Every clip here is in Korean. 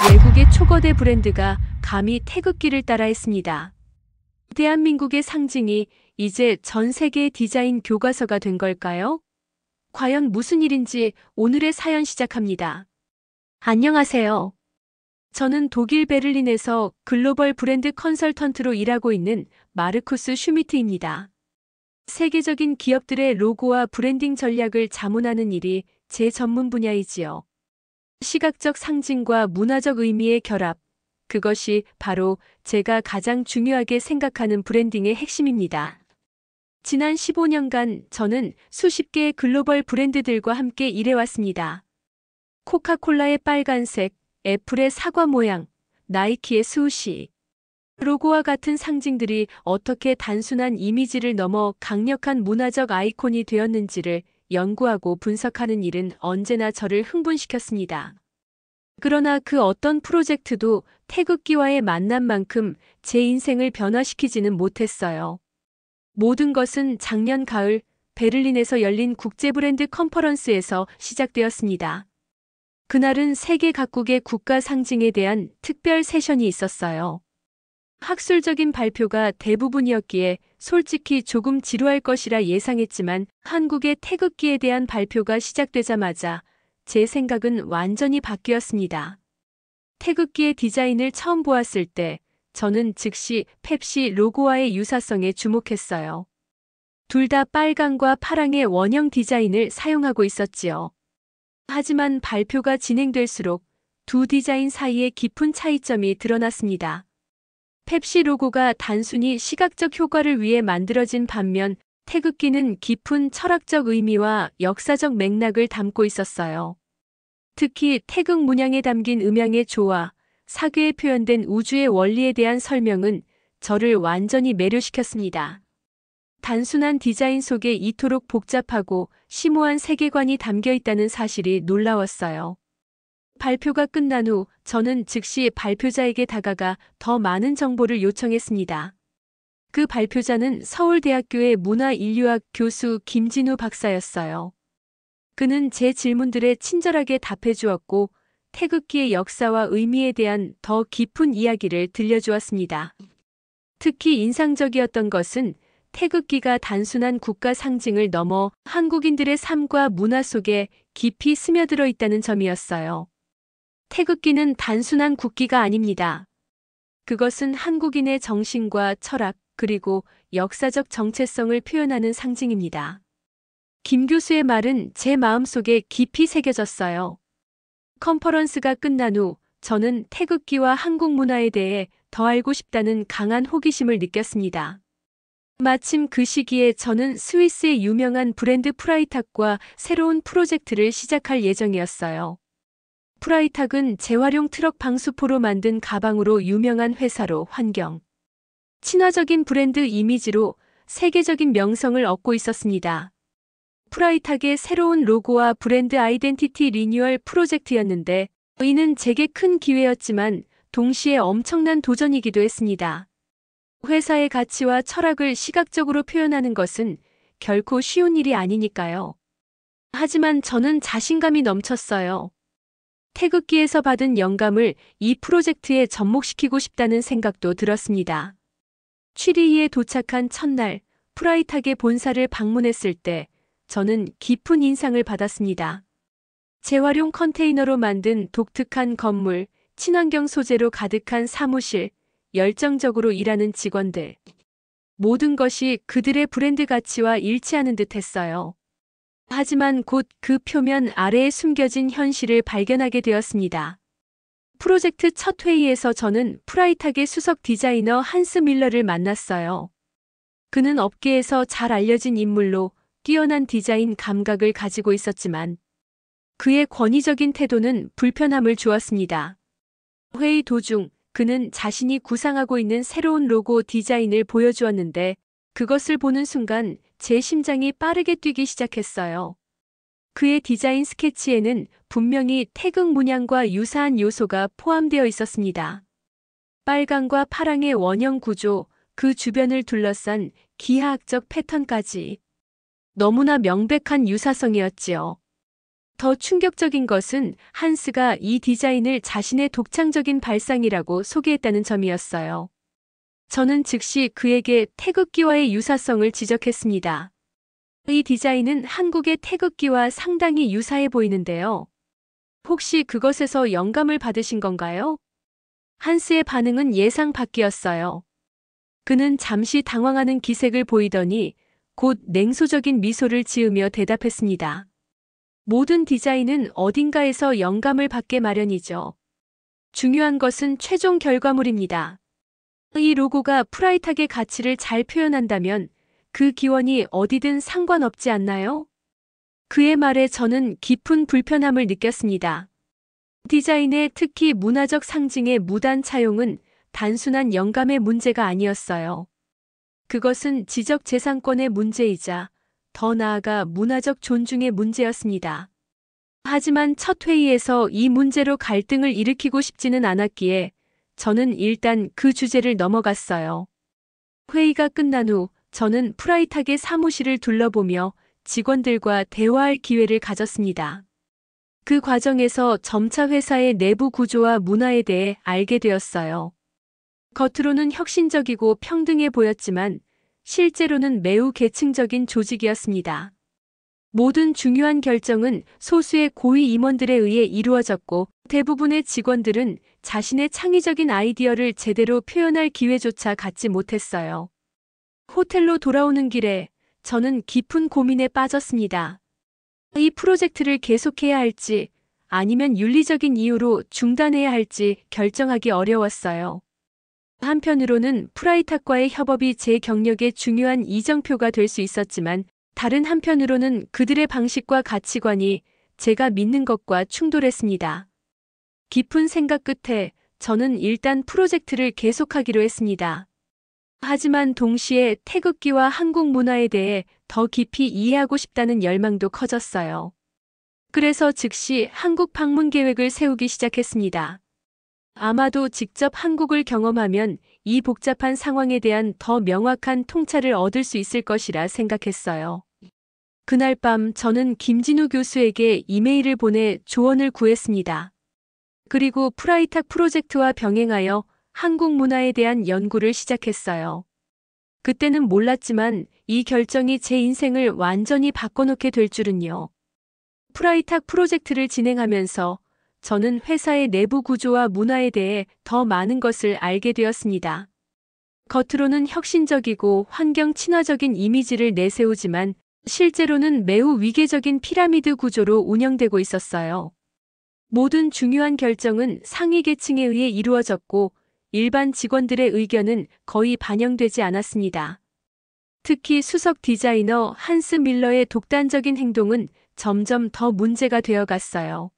외국의 초거대 브랜드가 감히 태극기를 따라했습니다. 대한민국의 상징이 이제 전 세계의 디자인 교과서가 된 걸까요? 과연 무슨 일인지 오늘의 사연 시작합니다. 안녕하세요. 저는 독일 베를린에서 글로벌 브랜드 컨설턴트로 일하고 있는 마르쿠스 슈미트입니다. 세계적인 기업들의 로고와 브랜딩 전략을 자문하는 일이 제 전문 분야이지요. 시각적 상징과 문화적 의미의 결합, 그것이 바로 제가 가장 중요하게 생각하는 브랜딩의 핵심입니다. 지난 15년간 저는 수십 개의 글로벌 브랜드들과 함께 일해왔습니다. 코카콜라의 빨간색, 애플의 사과 모양, 나이키의 스우시. 로고와 같은 상징들이 어떻게 단순한 이미지를 넘어 강력한 문화적 아이콘이 되었는지를 연구하고 분석하는 일은 언제나 저를 흥분시켰습니다. 그러나 그 어떤 프로젝트도 태극기와의 만남만큼 제 인생을 변화시키지는 못했어요. 모든 것은 작년 가을 베를린에서 열린 국제 브랜드 컨퍼런스에서 시작되었습니다. 그날은 세계 각국의 국가 상징에 대한 특별 세션이 있었어요. 학술적인 발표가 대부분이었기에 솔직히 조금 지루할 것이라 예상했지만 한국의 태극기에 대한 발표가 시작되자마자 제 생각은 완전히 바뀌었습니다. 태극기의 디자인을 처음 보았을 때 저는 즉시 펩시 로고와의 유사성에 주목했어요. 둘 다 빨강과 파랑의 원형 디자인을 사용하고 있었지요. 하지만 발표가 진행될수록 두 디자인 사이에 깊은 차이점이 드러났습니다. 펩시 로고가 단순히 시각적 효과를 위해 만들어진 반면 태극기는 깊은 철학적 의미와 역사적 맥락을 담고 있었어요. 특히 태극 문양에 담긴 음양의 조화, 사교에 표현된 우주의 원리에 대한 설명은 저를 완전히 매료시켰습니다. 단순한 디자인 속에 이토록 복잡하고 심오한 세계관이 담겨 있다는 사실이 놀라웠어요. 발표가 끝난 후 저는 즉시 발표자에게 다가가 더 많은 정보를 요청했습니다. 그 발표자는 서울대학교의 문화인류학 교수 김진우 박사였어요. 그는 제 질문들에 친절하게 답해 주었고 태극기의 역사와 의미에 대한 더 깊은 이야기를 들려주었습니다. 특히 인상적이었던 것은 태극기가 단순한 국가 상징을 넘어 한국인들의 삶과 문화 속에 깊이 스며들어 있다는 점이었어요. 태극기는 단순한 국기가 아닙니다. 그것은 한국인의 정신과 철학 그리고 역사적 정체성을 표현하는 상징입니다. 김 교수의 말은 제 마음속에 깊이 새겨졌어요. 컨퍼런스가 끝난 후 저는 태극기와 한국 문화에 대해 더 알고 싶다는 강한 호기심을 느꼈습니다. 마침 그 시기에 저는 스위스의 유명한 브랜드 프라이탁과 새로운 프로젝트를 시작할 예정이었어요. 프라이탁은 재활용 트럭 방수포로 만든 가방으로 유명한 회사로 환경 친화적인 브랜드 이미지로 세계적인 명성을 얻고 있었습니다. 프라이탁의 새로운 로고와 브랜드 아이덴티티 리뉴얼 프로젝트였는데 이는 제게 큰 기회였지만 동시에 엄청난 도전이기도 했습니다. 회사의 가치와 철학을 시각적으로 표현하는 것은 결코 쉬운 일이 아니니까요. 하지만 저는 자신감이 넘쳤어요. 태극기에서 받은 영감을 이 프로젝트에 접목시키고 싶다는 생각도 들었습니다. 취리히에 도착한 첫날 프라이탁의 본사를 방문했을 때 저는 깊은 인상을 받았습니다. 재활용 컨테이너로 만든 독특한 건물, 친환경 소재로 가득한 사무실, 열정적으로 일하는 직원들. 모든 것이 그들의 브랜드 가치와 일치하는 듯 했어요. 하지만 곧 그 표면 아래에 숨겨진 현실을 발견하게 되었습니다. 프로젝트 첫 회의에서 저는 프라이탁의 수석 디자이너 한스 밀러를 만났어요. 그는 업계에서 잘 알려진 인물로 뛰어난 디자인 감각을 가지고 있었지만 그의 권위적인 태도는 불편함을 주었습니다. 회의 도중 그는 자신이 구상하고 있는 새로운 로고 디자인을 보여주었는데 그것을 보는 순간 제 심장이 빠르게 뛰기 시작했어요. 그의 디자인 스케치에는 분명히 태극 문양과 유사한 요소가 포함되어 있었습니다. 빨강과 파랑의 원형 구조, 그 주변을 둘러싼 기하학적 패턴까지. 너무나 명백한 유사성이었지요. 더 충격적인 것은 한스가 이 디자인을 자신의 독창적인 발상이라고 소개했다는 점이었어요. 저는 즉시 그에게 태극기와의 유사성을 지적했습니다. 이 디자인은 한국의 태극기와 상당히 유사해 보이는데요. 혹시 그것에서 영감을 받으신 건가요? 한스의 반응은 예상 밖이었어요. 그는 잠시 당황하는 기색을 보이더니 곧 냉소적인 미소를 지으며 대답했습니다. 모든 디자인은 어딘가에서 영감을 받게 마련이죠. 중요한 것은 최종 결과물입니다. 이 로고가 프라이탁의 가치를 잘 표현한다면 그 기원이 어디든 상관없지 않나요? 그의 말에 저는 깊은 불편함을 느꼈습니다. 디자인의 특히 문화적 상징의 무단 차용은 단순한 영감의 문제가 아니었어요. 그것은 지적재산권의 문제이자 더 나아가 문화적 존중의 문제였습니다. 하지만 첫 회의에서 이 문제로 갈등을 일으키고 싶지는 않았기에 저는 일단 그 주제를 넘어갔어요. 회의가 끝난 후 저는 프라이탁의 사무실을 둘러보며 직원들과 대화할 기회를 가졌습니다. 그 과정에서 점차 회사의 내부 구조와 문화에 대해 알게 되었어요. 겉으로는 혁신적이고 평등해 보였지만 실제로는 매우 계층적인 조직이었습니다. 모든 중요한 결정은 소수의 고위 임원들에 의해 이루어졌고 대부분의 직원들은 자신의 창의적인 아이디어를 제대로 표현할 기회조차 갖지 못했어요. 호텔로 돌아오는 길에 저는 깊은 고민에 빠졌습니다. 이 프로젝트를 계속해야 할지 아니면 윤리적인 이유로 중단해야 할지 결정하기 어려웠어요. 한편으로는 프라이탁과의 협업이 제 경력의 중요한 이정표가 될 수 있었지만 다른 한편으로는 그들의 방식과 가치관이 제가 믿는 것과 충돌했습니다. 깊은 생각 끝에 저는 일단 프로젝트를 계속하기로 했습니다. 하지만 동시에 태극기와 한국 문화에 대해 더 깊이 이해하고 싶다는 열망도 커졌어요. 그래서 즉시 한국 방문 계획을 세우기 시작했습니다. 아마도 직접 한국을 경험하면 이 복잡한 상황에 대한 더 명확한 통찰을 얻을 수 있을 것이라 생각했어요. 그날 밤 저는 김진우 교수에게 이메일을 보내 조언을 구했습니다. 그리고 프라이탁 프로젝트와 병행하여 한국 문화에 대한 연구를 시작했어요. 그때는 몰랐지만 이 결정이 제 인생을 완전히 바꿔놓게 될 줄은요. 프라이탁 프로젝트를 진행하면서 저는 회사의 내부 구조와 문화에 대해 더 많은 것을 알게 되었습니다. 겉으로는 혁신적이고 환경 친화적인 이미지를 내세우지만 실제로는 매우 위계적인 피라미드 구조로 운영되고 있었어요. 모든 중요한 결정은 상위 계층에 의해 이루어졌고 일반 직원들의 의견은 거의 반영되지 않았습니다. 특히 수석 디자이너 한스 밀러의 독단적인 행동은 점점 더 문제가 되어갔어요.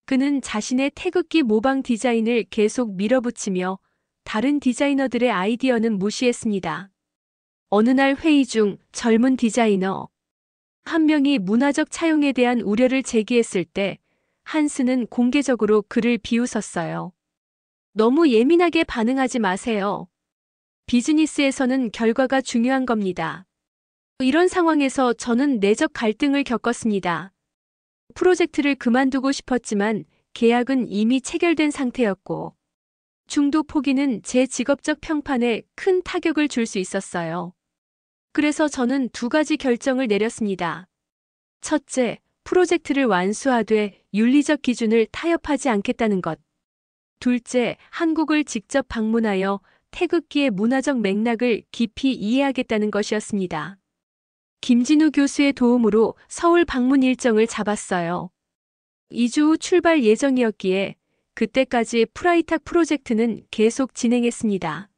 그는 자신의 태극기 모방 디자인을 계속 밀어붙이며 다른 디자이너들의 아이디어는 무시했습니다. 어느 날 회의 중 젊은 디자이너 한 명이 문화적 차용에 대한 우려를 제기했을 때 한스는 공개적으로 그를 비웃었어요. 너무 예민하게 반응하지 마세요. 비즈니스에서는 결과가 중요한 겁니다. 이런 상황에서 저는 내적 갈등을 겪었습니다. 프로젝트를 그만두고 싶었지만 계약은 이미 체결된 상태였고 중도 포기는 제 직업적 평판에 큰 타격을 줄 수 있었어요. 그래서 저는 두 가지 결정을 내렸습니다. 첫째, 프로젝트를 완수하되 윤리적 기준을 타협하지 않겠다는 것. 둘째, 한국을 직접 방문하여 태극기의 문화적 맥락을 깊이 이해하겠다는 것이었습니다. 김진우 교수의 도움으로 서울 방문 일정을 잡았어요. 2주 후 출발 예정이었기에 그때까지 프라이탁 프로젝트는 계속 진행했습니다.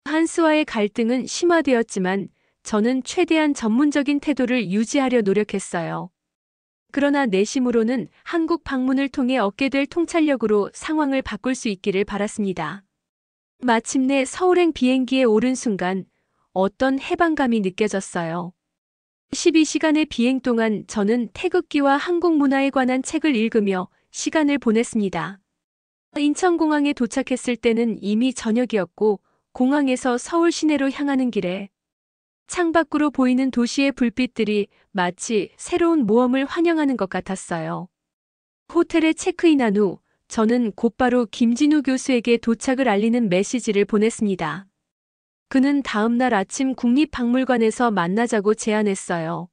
한스와의 갈등은 심화되었지만 저는 최대한 전문적인 태도를 유지하려 노력했어요. 그러나 내심으로는 한국 방문을 통해 얻게 될 통찰력으로 상황을 바꿀 수 있기를 바랐습니다. 마침내 서울행 비행기에 오른 순간 어떤 해방감이 느껴졌어요. 12시간의 비행 동안 저는 태극기와 한국 문화에 관한 책을 읽으며 시간을 보냈습니다. 인천공항에 도착했을 때는 이미 저녁이었고 공항에서 서울 시내로 향하는 길에 창밖으로 보이는 도시의 불빛들이 마치 새로운 모험을 환영하는 것 같았어요. 호텔에 체크인한 후 저는 곧바로 김진우 교수에게 도착을 알리는 메시지를 보냈습니다. 그는 다음 날 아침 국립박물관에서 만나자고 제안했어요.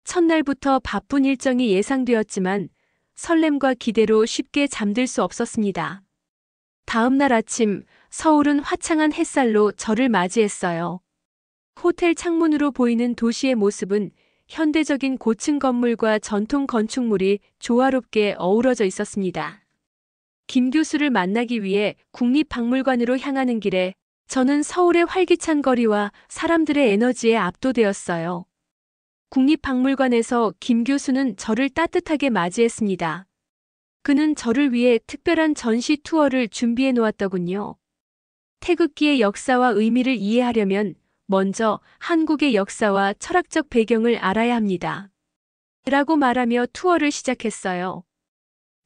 첫날부터 바쁜 일정이 예상되었지만 설렘과 기대로 쉽게 잠들 수 없었습니다. 다음 날 아침 서울은 화창한 햇살로 저를 맞이했어요. 호텔 창문으로 보이는 도시의 모습은 현대적인 고층 건물과 전통 건축물이 조화롭게 어우러져 있었습니다. 김 교수를 만나기 위해 국립박물관으로 향하는 길에 저는 서울의 활기찬 거리와 사람들의 에너지에 압도되었어요. 국립박물관에서 김 교수는 저를 따뜻하게 맞이했습니다. 그는 저를 위해 특별한 전시 투어를 준비해 놓았더군요. 태극기의 역사와 의미를 이해하려면 먼저 한국의 역사와 철학적 배경을 알아야 합니다. 라고 말하며 투어를 시작했어요.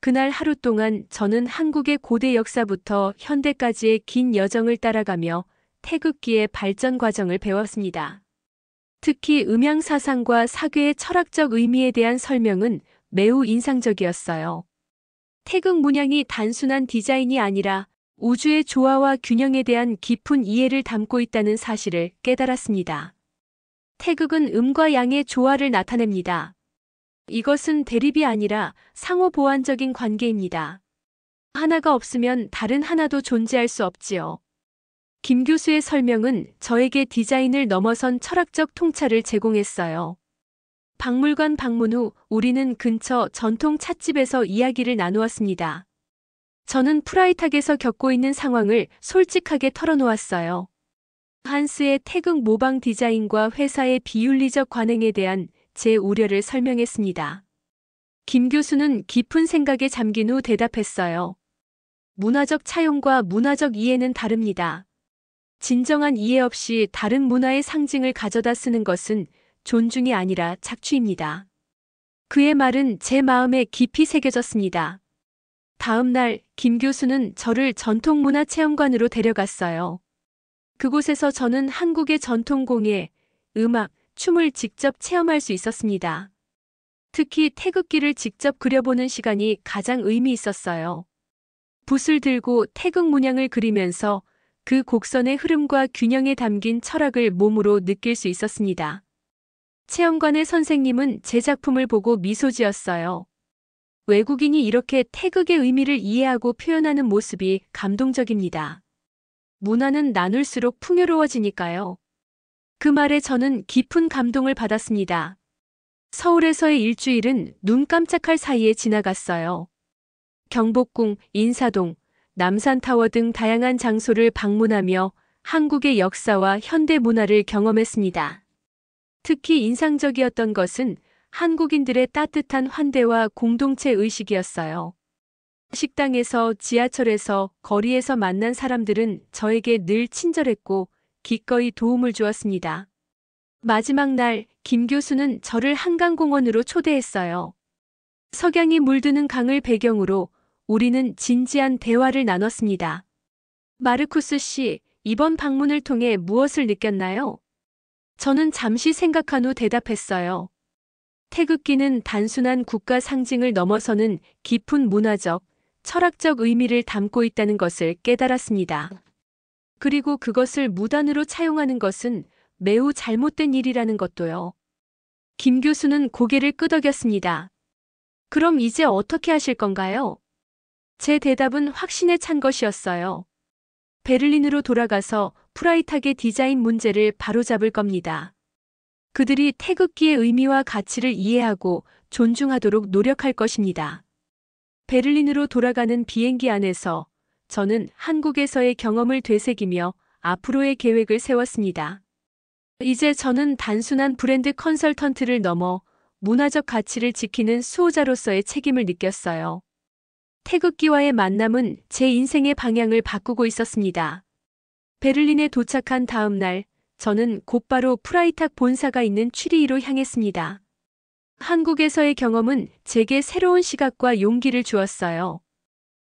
그날 하루 동안 저는 한국의 고대 역사부터 현대까지의 긴 여정을 따라가며 태극기의 발전 과정을 배웠습니다. 특히 음양사상과 사괴의 철학적 의미에 대한 설명은 매우 인상적이었어요. 태극 문양이 단순한 디자인이 아니라 우주의 조화와 균형에 대한 깊은 이해를 담고 있다는 사실을 깨달았습니다. 태극은 음과 양의 조화를 나타냅니다. 이것은 대립이 아니라 상호 보완적인 관계입니다. 하나가 없으면 다른 하나도 존재할 수 없지요. 김 교수의 설명은 저에게 디자인을 넘어선 철학적 통찰을 제공했어요. 박물관 방문 후 우리는 근처 전통 찻집에서 이야기를 나누었습니다. 저는 프라이탁에서 겪고 있는 상황을 솔직하게 털어놓았어요. 한스의 태극 모방 디자인과 회사의 비윤리적 관행에 대한 제 우려를 설명했습니다. 김 교수는 깊은 생각에 잠긴 후 대답했어요. 문화적 차용과 문화적 이해는 다릅니다. 진정한 이해 없이 다른 문화의 상징을 가져다 쓰는 것은 존중이 아니라 착취입니다. 그의 말은 제 마음에 깊이 새겨졌습니다. 다음 날 김 교수는 저를 전통문화체험관으로 데려갔어요. 그곳에서 저는 한국의 전통공예, 음악, 춤을 직접 체험할 수 있었습니다. 특히 태극기를 직접 그려보는 시간이 가장 의미 있었어요. 붓을 들고 태극 문양을 그리면서 그 곡선의 흐름과 균형에 담긴 철학을 몸으로 느낄 수 있었습니다. 체험관의 선생님은 제 작품을 보고 미소 지었어요. 외국인이 이렇게 태극의 의미를 이해하고 표현하는 모습이 감동적입니다. 문화는 나눌수록 풍요로워지니까요. 그 말에 저는 깊은 감동을 받았습니다. 서울에서의 일주일은 눈 깜짝할 사이에 지나갔어요. 경복궁, 인사동, 남산타워 등 다양한 장소를 방문하며 한국의 역사와 현대 문화를 경험했습니다. 특히 인상적이었던 것은 한국인들의 따뜻한 환대와 공동체 의식이었어요. 식당에서, 지하철에서, 거리에서 만난 사람들은 저에게 늘 친절했고 기꺼이 도움을 주었습니다. 마지막 날, 김 교수는 저를 한강공원으로 초대했어요. 석양이 물드는 강을 배경으로 우리는 진지한 대화를 나눴습니다. 마르쿠스 씨, 이번 방문을 통해 무엇을 느꼈나요? 저는 잠시 생각한 후 대답했어요. 태극기는 단순한 국가 상징을 넘어서는 깊은 문화적, 철학적 의미를 담고 있다는 것을 깨달았습니다. 그리고 그것을 무단으로 차용하는 것은 매우 잘못된 일이라는 것도요. 김 교수는 고개를 끄덕였습니다. 그럼 이제 어떻게 하실 건가요? 제 대답은 확신에 찬 것이었어요. 베를린으로 돌아가서 프라이탁의 디자인 문제를 바로잡을 겁니다. 그들이 태극기의 의미와 가치를 이해하고 존중하도록 노력할 것입니다. 베를린으로 돌아가는 비행기 안에서 저는 한국에서의 경험을 되새기며 앞으로의 계획을 세웠습니다. 이제 저는 단순한 브랜드 컨설턴트를 넘어 문화적 가치를 지키는 수호자로서의 책임을 느꼈어요. 태극기와의 만남은 제 인생의 방향을 바꾸고 있었습니다. 베를린에 도착한 다음 날, 저는 곧바로 프라이탁 본사가 있는 취리히로 향했습니다. 한국에서의 경험은 제게 새로운 시각과 용기를 주었어요.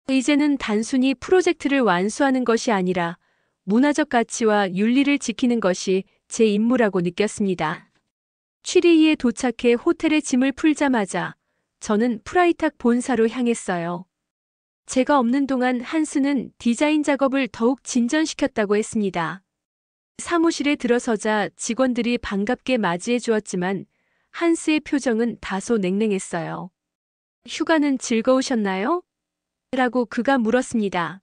이제는 단순히 프로젝트를 완수하는 것이 아니라 문화적 가치와 윤리를 지키는 것이 제 임무라고 느꼈습니다. 취리히에 도착해 호텔에 짐을 풀자마자 저는 프라이탁 본사로 향했어요. 제가 없는 동안 한스는 디자인 작업을 더욱 진전시켰다고 했습니다. 사무실에 들어서자 직원들이 반갑게 맞이해 주었지만 한스의 표정은 다소 냉랭했어요. 휴가는 즐거우셨나요? 라고 그가 물었습니다.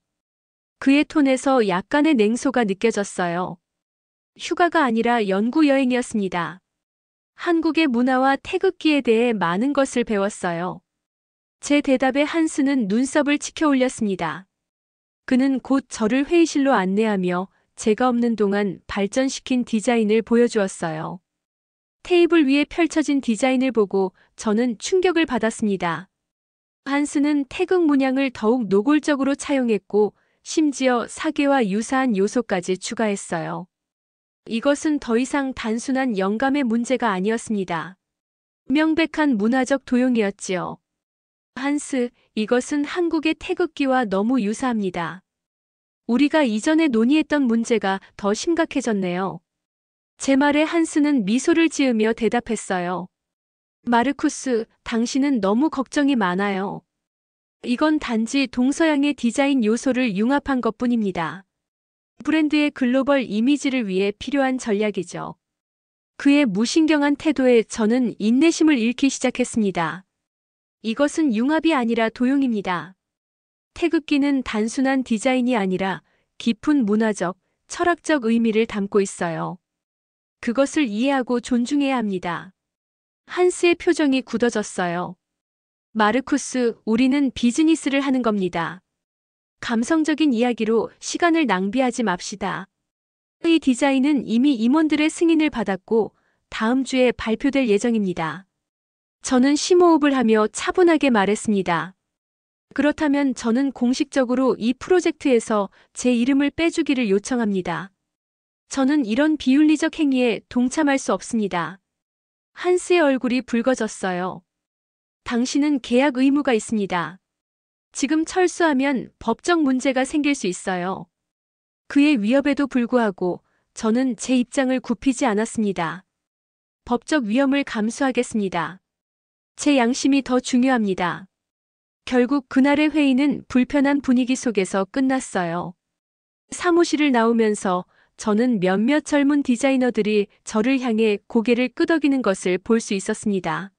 그의 톤에서 약간의 냉소가 느껴졌어요. 휴가가 아니라 연구 여행이었습니다. 한국의 문화와 태극기에 대해 많은 것을 배웠어요. 제 대답에 한스는 눈썹을 치켜 올렸습니다. 그는 곧 저를 회의실로 안내하며 제가 없는 동안 발전시킨 디자인을 보여주었어요. 테이블 위에 펼쳐진 디자인을 보고 저는 충격을 받았습니다. 한스는 태극 문양을 더욱 노골적으로 차용했고 심지어 사계와 유사한 요소까지 추가했어요. 이것은 더 이상 단순한 영감의 문제가 아니었습니다. 명백한 문화적 도용이었지요. 한스, 이것은 한국의 태극기와 너무 유사합니다. 우리가 이전에 논의했던 문제가 더 심각해졌네요. 제 말에 한스는 미소를 지으며 대답했어요. 마르쿠스, 당신은 너무 걱정이 많아요. 이건 단지 동서양의 디자인 요소를 융합한 것뿐입니다. 브랜드의 글로벌 이미지를 위해 필요한 전략이죠. 그의 무신경한 태도에 저는 인내심을 잃기 시작했습니다. 이것은 융합이 아니라 도용입니다. 태극기는 단순한 디자인이 아니라 깊은 문화적, 철학적 의미를 담고 있어요. 그것을 이해하고 존중해야 합니다. 한스의 표정이 굳어졌어요. 마르쿠스, 우리는 비즈니스를 하는 겁니다. 감성적인 이야기로 시간을 낭비하지 맙시다. 이 디자인은 이미 임원들의 승인을 받았고 다음 주에 발표될 예정입니다. 저는 심호흡을 하며 차분하게 말했습니다. 그렇다면 저는 공식적으로 이 프로젝트에서 제 이름을 빼주기를 요청합니다. 저는 이런 비윤리적 행위에 동참할 수 없습니다. 한스의 얼굴이 붉어졌어요. 당신은 계약 의무가 있습니다. 지금 철수하면 법적 문제가 생길 수 있어요. 그의 위협에도 불구하고 저는 제 입장을 굽히지 않았습니다. 법적 위험을 감수하겠습니다. 제 양심이 더 중요합니다. 결국 그날의 회의는 불편한 분위기 속에서 끝났어요. 사무실을 나오면서 저는 몇몇 젊은 디자이너들이 저를 향해 고개를 끄덕이는 것을 볼 수 있었습니다.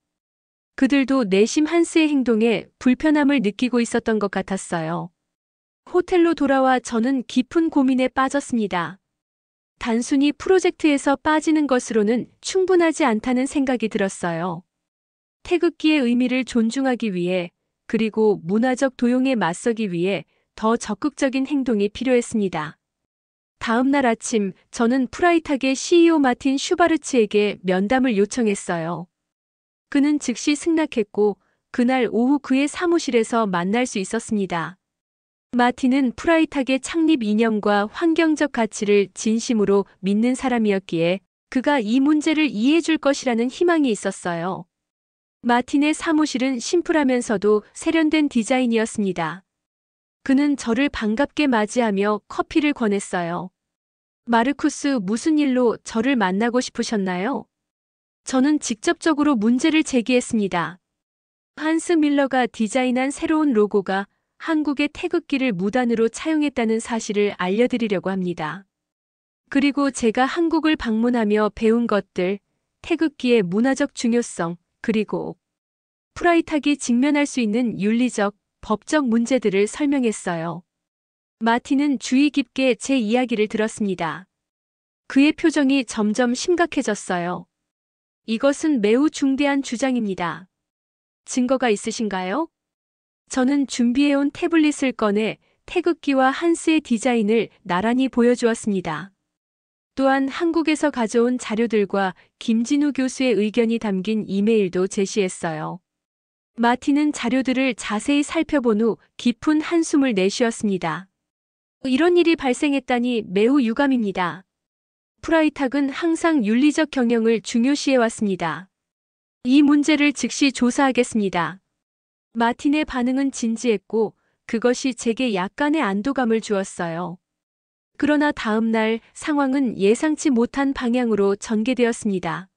그들도 내심 한스의 행동에 불편함을 느끼고 있었던 것 같았어요. 호텔로 돌아와 저는 깊은 고민에 빠졌습니다. 단순히 프로젝트에서 빠지는 것으로는 충분하지 않다는 생각이 들었어요. 태극기의 의미를 존중하기 위해 그리고 문화적 도용에 맞서기 위해 더 적극적인 행동이 필요했습니다. 다음 날 아침 저는 프라이탁의 CEO 마틴 슈바르츠에게 면담을 요청했어요. 그는 즉시 승낙했고 그날 오후 그의 사무실에서 만날 수 있었습니다. 마틴은 프라이탁의 창립 이념과 환경적 가치를 진심으로 믿는 사람이었기에 그가 이 문제를 이해해 줄 것이라는 희망이 있었어요. 마틴의 사무실은 심플하면서도 세련된 디자인이었습니다. 그는 저를 반갑게 맞이하며 커피를 권했어요. 마르쿠스, 무슨 일로 저를 만나고 싶으셨나요? 저는 직접적으로 문제를 제기했습니다. 한스 밀러가 디자인한 새로운 로고가 한국의 태극기를 무단으로 차용했다는 사실을 알려드리려고 합니다. 그리고 제가 한국을 방문하며 배운 것들, 태극기의 문화적 중요성, 그리고 프라이탁이 직면할 수 있는 윤리적, 법적 문제들을 설명했어요. 마틴은 주의 깊게 제 이야기를 들었습니다. 그의 표정이 점점 심각해졌어요. 이것은 매우 중대한 주장입니다. 증거가 있으신가요? 저는 준비해온 태블릿을 꺼내 태극기와 한스의 디자인을 나란히 보여주었습니다. 또한 한국에서 가져온 자료들과 김진우 교수의 의견이 담긴 이메일도 제시했어요. 마틴은 자료들을 자세히 살펴본 후 깊은 한숨을 내쉬었습니다. 이런 일이 발생했다니 매우 유감입니다. 프라이탁은 항상 윤리적 경영을 중요시해왔습니다. 이 문제를 즉시 조사하겠습니다. 마틴의 반응은 진지했고 그것이 제게 약간의 안도감을 주었어요. 그러나 다음 날 상황은 예상치 못한 방향으로 전개되었습니다.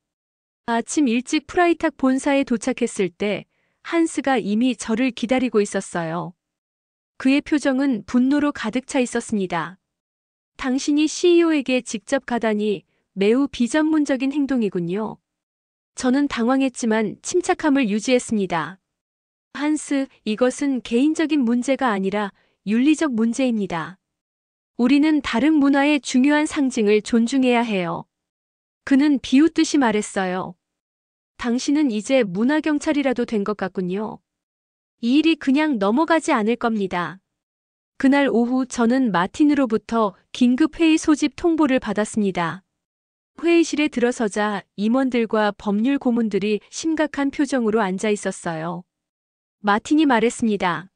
아침 일찍 프라이탁 본사에 도착했을 때 한스가 이미 저를 기다리고 있었어요. 그의 표정은 분노로 가득 차 있었습니다. 당신이 CEO에게 직접 가다니 매우 비전문적인 행동이군요. 저는 당황했지만 침착함을 유지했습니다. 한스, 이것은 개인적인 문제가 아니라 윤리적 문제입니다. 우리는 다른 문화의 중요한 상징을 존중해야 해요. 그는 비웃듯이 말했어요. 당신은 이제 문화경찰이라도 된 것 같군요. 이 일이 그냥 넘어가지 않을 겁니다. 그날 오후 저는 마틴으로부터 긴급회의 소집 통보를 받았습니다. 회의실에 들어서자 임원들과 법률 고문들이 심각한 표정으로 앉아 있었어요. 마틴이 말했습니다.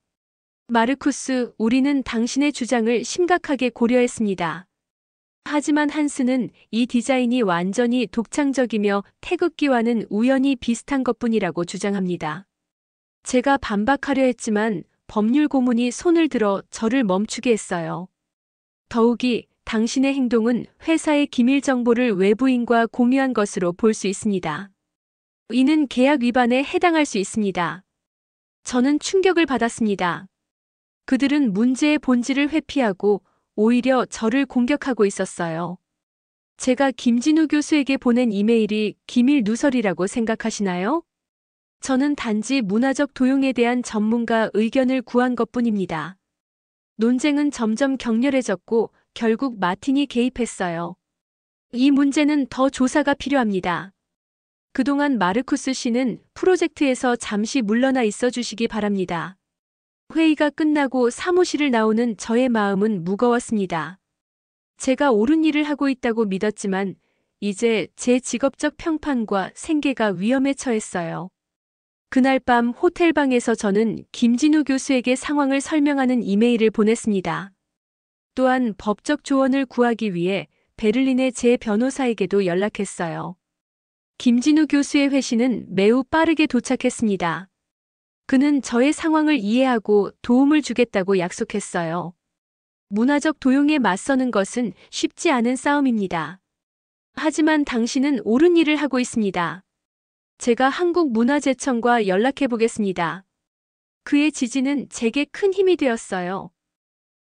마르쿠스, 우리는 당신의 주장을 심각하게 고려했습니다. 하지만 한스는 이 디자인이 완전히 독창적이며 태극기와는 우연히 비슷한 것뿐이라고 주장합니다. 제가 반박하려 했지만 법률 고문이 손을 들어 저를 멈추게 했어요. 더욱이 당신의 행동은 회사의 기밀 정보를 외부인과 공유한 것으로 볼 수 있습니다. 이는 계약 위반에 해당할 수 있습니다. 저는 충격을 받았습니다. 그들은 문제의 본질을 회피하고 오히려 저를 공격하고 있었어요. 제가 김진우 교수에게 보낸 이메일이 기밀 누설이라고 생각하시나요? 저는 단지 문화적 도용에 대한 전문가 의견을 구한 것뿐입니다. 논쟁은 점점 격렬해졌고 결국 마틴이 개입했어요. 이 문제는 더 조사가 필요합니다. 그동안 마르쿠스 씨는 프로젝트에서 잠시 물러나 있어 주시기 바랍니다. 회의가 끝나고 사무실을 나오는 저의 마음은 무거웠습니다. 제가 옳은 일을 하고 있다고 믿었지만 이제 제 직업적 평판과 생계가 위험에 처했어요. 그날 밤 호텔방에서 저는 김진우 교수에게 상황을 설명하는 이메일을 보냈습니다. 또한 법적 조언을 구하기 위해 베를린의 제 변호사에게도 연락했어요. 김진우 교수의 회신은 매우 빠르게 도착했습니다. 그는 저의 상황을 이해하고 도움을 주겠다고 약속했어요. 문화적 도용에 맞서는 것은 쉽지 않은 싸움입니다. 하지만 당신은 옳은 일을 하고 있습니다. 제가 한국문화재청과 연락해 보겠습니다. 그의 지지는 제게 큰 힘이 되었어요.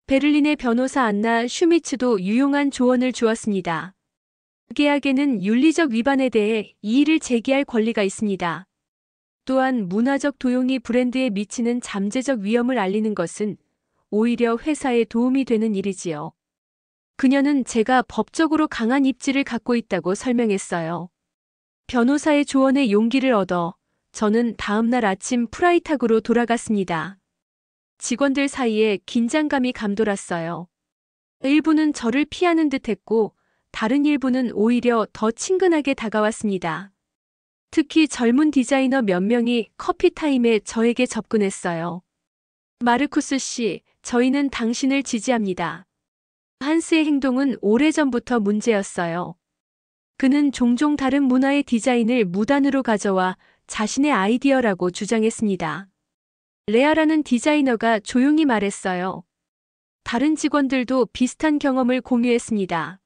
베를린의 변호사 안나 슈미츠도 유용한 조언을 주었습니다. 계약에는 윤리적 위반에 대해 이의를 제기할 권리가 있습니다. 또한 문화적 도용이 브랜드에 미치는 잠재적 위험을 알리는 것은 오히려 회사에 도움이 되는 일이지요. 그녀는 제가 법적으로 강한 입지를 갖고 있다고 설명했어요. 변호사의 조언에 용기를 얻어 저는 다음 날 아침 프라이탁으로 돌아갔습니다. 직원들 사이에 긴장감이 감돌았어요. 일부는 저를 피하는 듯했고 다른 일부는 오히려 더 친근하게 다가왔습니다. 특히 젊은 디자이너 몇 명이 커피타임에 저에게 접근했어요. 마르쿠스 씨, 저희는 당신을 지지합니다. 한스의 행동은 오래전부터 문제였어요. 그는 종종 다른 문화의 디자인을 무단으로 가져와 자신의 아이디어라고 주장했습니다. 레아라는 디자이너가 조용히 말했어요. 다른 직원들도 비슷한 경험을 공유했습니다.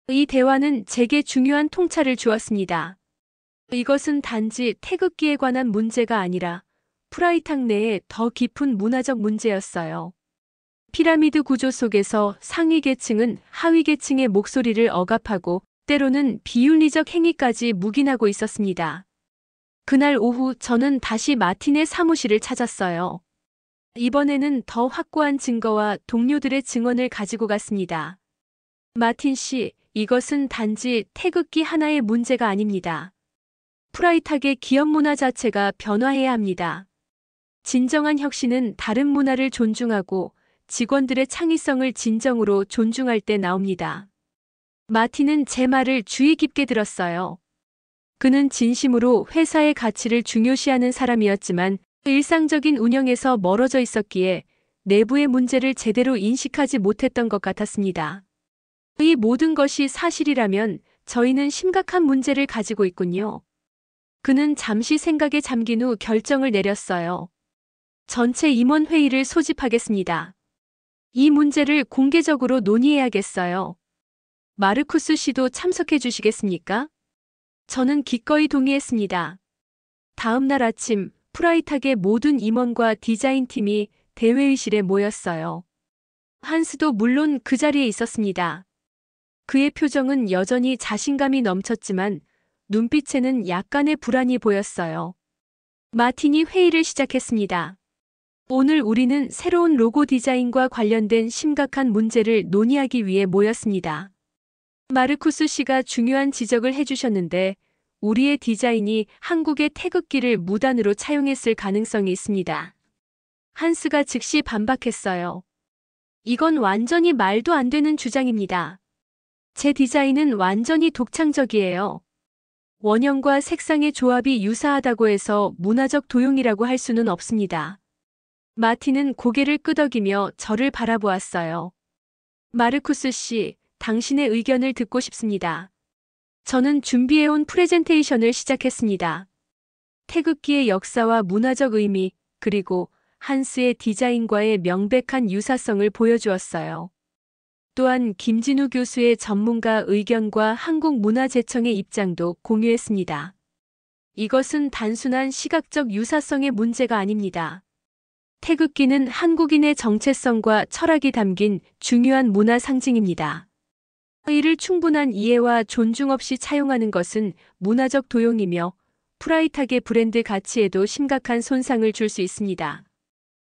이 대화는 제게 중요한 통찰을 주었습니다. 이것은 단지 태극기에 관한 문제가 아니라 프라이탁 내에 더 깊은 문화적 문제였어요. 피라미드 구조 속에서 상위 계층은 하위 계층의 목소리를 억압하고 때로는 비윤리적 행위까지 묵인하고 있었습니다. 그날 오후 저는 다시 마틴의 사무실을 찾았어요. 이번에는 더 확고한 증거와 동료들의 증언을 가지고 갔습니다. 마틴 씨, 이것은 단지 태극기 하나의 문제가 아닙니다. 프라이탁의 기업 문화 자체가 변화해야 합니다. 진정한 혁신은 다른 문화를 존중하고 직원들의 창의성을 진정으로 존중할 때 나옵니다. 마틴은 제 말을 주의 깊게 들었어요. 그는 진심으로 회사의 가치를 중요시하는 사람이었지만 일상적인 운영에서 멀어져 있었기에 내부의 문제를 제대로 인식하지 못했던 것 같았습니다. 이 모든 것이 사실이라면 저희는 심각한 문제를 가지고 있군요. 그는 잠시 생각에 잠긴 후 결정을 내렸어요. 전체 임원 회의를 소집하겠습니다. 이 문제를 공개적으로 논의해야겠어요. 마르쿠스 씨도 참석해 주시겠습니까? 저는 기꺼이 동의했습니다. 다음 날 아침, 프라이탁의 모든 임원과 디자인팀이 대회의실에 모였어요. 한스도 물론 그 자리에 있었습니다. 그의 표정은 여전히 자신감이 넘쳤지만 눈빛에는 약간의 불안이 보였어요. 마틴이 회의를 시작했습니다. 오늘 우리는 새로운 로고 디자인과 관련된 심각한 문제를 논의하기 위해 모였습니다. 마르쿠스 씨가 중요한 지적을 해주셨는데 우리의 디자인이 한국의 태극기를 무단으로 차용했을 가능성이 있습니다. 한스가 즉시 반박했어요. 이건 완전히 말도 안 되는 주장입니다. 제 디자인은 완전히 독창적이에요. 원형과 색상의 조합이 유사하다고 해서 문화적 도용이라고 할 수는 없습니다. 마틴은 고개를 끄덕이며 저를 바라보았어요. 마르쿠스 씨, 당신의 의견을 듣고 싶습니다. 저는 준비해온 프레젠테이션을 시작했습니다. 태극기의 역사와 문화적 의미, 그리고 한스의 디자인과의 명백한 유사성을 보여주었어요. 또한 김진우 교수의 전문가 의견과 한국문화재청의 입장도 공유했습니다. 이것은 단순한 시각적 유사성의 문제가 아닙니다. 태극기는 한국인의 정체성과 철학이 담긴 중요한 문화 상징입니다. 이를 충분한 이해와 존중 없이 차용하는 것은 문화적 도용이며 프라이탁의 브랜드 가치에도 심각한 손상을 줄 수 있습니다.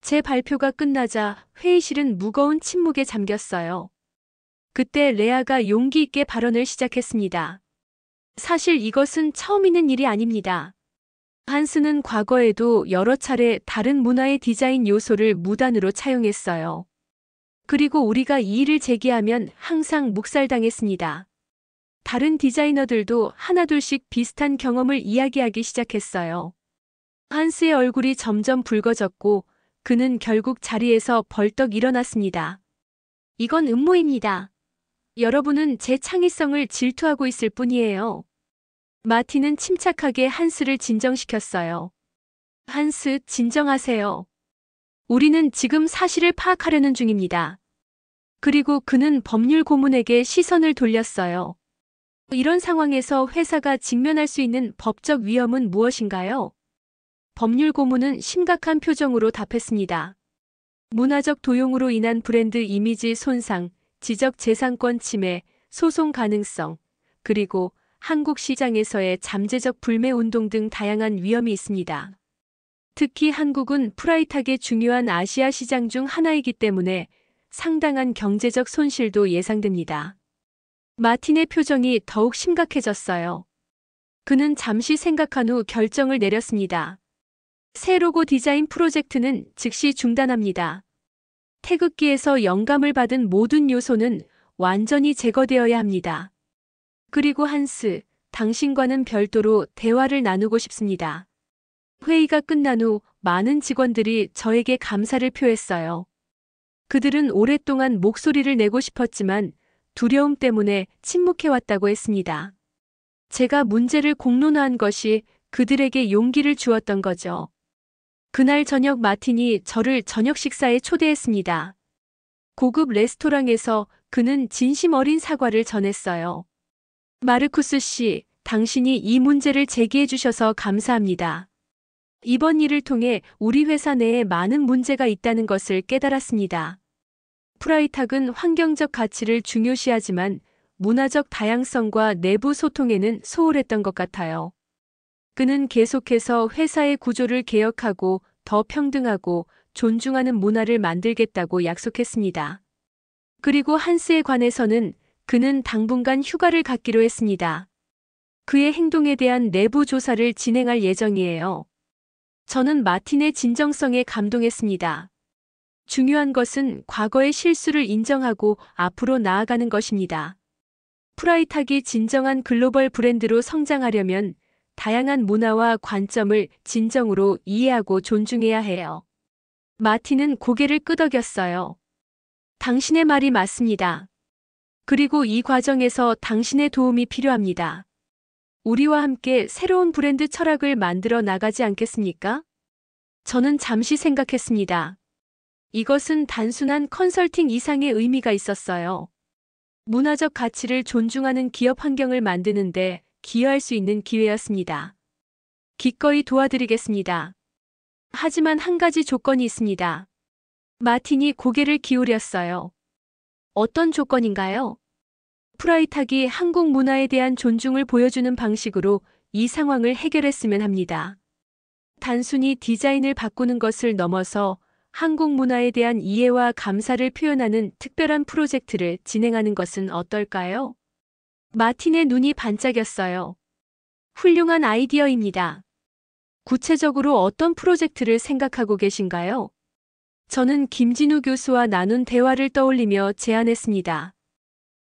제 발표가 끝나자 회의실은 무거운 침묵에 잠겼어요. 그때 레아가 용기 있게 발언을 시작했습니다. 사실 이것은 처음 있는 일이 아닙니다. 한스는 과거에도 여러 차례 다른 문화의 디자인 요소를 무단으로 차용했어요. 그리고 우리가 이 일을 제기하면 항상 묵살당했습니다. 다른 디자이너들도 하나둘씩 비슷한 경험을 이야기하기 시작했어요. 한스의 얼굴이 점점 붉어졌고 그는 결국 자리에서 벌떡 일어났습니다. 이건 음모입니다. 여러분은 제 창의성을 질투하고 있을 뿐이에요. 마틴은 침착하게 한스를 진정시켰어요. 한스, 진정하세요. 우리는 지금 사실을 파악하려는 중입니다. 그리고 그는 법률 고문에게 시선을 돌렸어요. 이런 상황에서 회사가 직면할 수 있는 법적 위험은 무엇인가요? 법률 고문은 심각한 표정으로 답했습니다. 문화적 도용으로 인한 브랜드 이미지 손상, 지적 재산권 침해, 소송 가능성, 그리고 한국 시장에서의 잠재적 불매 운동 등 다양한 위험이 있습니다. 특히 한국은 프라이탁의 중요한 아시아 시장 중 하나이기 때문에 상당한 경제적 손실도 예상됩니다. 마틴의 표정이 더욱 심각해졌어요. 그는 잠시 생각한 후 결정을 내렸습니다. 새 로고 디자인 프로젝트는 즉시 중단합니다. 태극기에서 영감을 받은 모든 요소는 완전히 제거되어야 합니다. 그리고 한스, 당신과는 별도로 대화를 나누고 싶습니다. 회의가 끝난 후 많은 직원들이 저에게 감사를 표했어요. 그들은 오랫동안 목소리를 내고 싶었지만 두려움 때문에 침묵해왔다고 했습니다. 제가 문제를 공론화한 것이 그들에게 용기를 주었던 거죠. 그날 저녁 마틴이 저를 저녁 식사에 초대했습니다. 고급 레스토랑에서 그는 진심 어린 사과를 전했어요. 마르쿠스 씨, 당신이 이 문제를 제기해 주셔서 감사합니다. 이번 일을 통해 우리 회사 내에 많은 문제가 있다는 것을 깨달았습니다. 프라이탁은 환경적 가치를 중요시하지만 문화적 다양성과 내부 소통에는 소홀했던 것 같아요. 그는 계속해서 회사의 구조를 개혁하고 더 평등하고 존중하는 문화를 만들겠다고 약속했습니다. 그리고 한스에 관해서는 그는 당분간 휴가를 갖기로 했습니다. 그의 행동에 대한 내부 조사를 진행할 예정이에요. 저는 마틴의 진정성에 감동했습니다. 중요한 것은 과거의 실수를 인정하고 앞으로 나아가는 것입니다. 프라이탁이 진정한 글로벌 브랜드로 성장하려면 다양한 문화와 관점을 진정으로 이해하고 존중해야 해요. 마틴은 고개를 끄덕였어요. 당신의 말이 맞습니다. 그리고 이 과정에서 당신의 도움이 필요합니다. 우리와 함께 새로운 브랜드 철학을 만들어 나가지 않겠습니까? 저는 잠시 생각했습니다. 이것은 단순한 컨설팅 이상의 의미가 있었어요. 문화적 가치를 존중하는 기업 환경을 만드는데 기여할 수 있는 기회였습니다. 기꺼이 도와드리겠습니다. 하지만 한 가지 조건이 있습니다. 마틴이 고개를 기울였어요. 어떤 조건인가요? 프라이탁이 한국 문화에 대한 존중을 보여주는 방식으로 이 상황을 해결했으면 합니다. 단순히 디자인을 바꾸는 것을 넘어서 한국 문화에 대한 이해와 감사를 표현하는 특별한 프로젝트를 진행하는 것은 어떨까요? 마틴의 눈이 반짝였어요. 훌륭한 아이디어입니다. 구체적으로 어떤 프로젝트를 생각하고 계신가요? 저는 김진우 교수와 나눈 대화를 떠올리며 제안했습니다.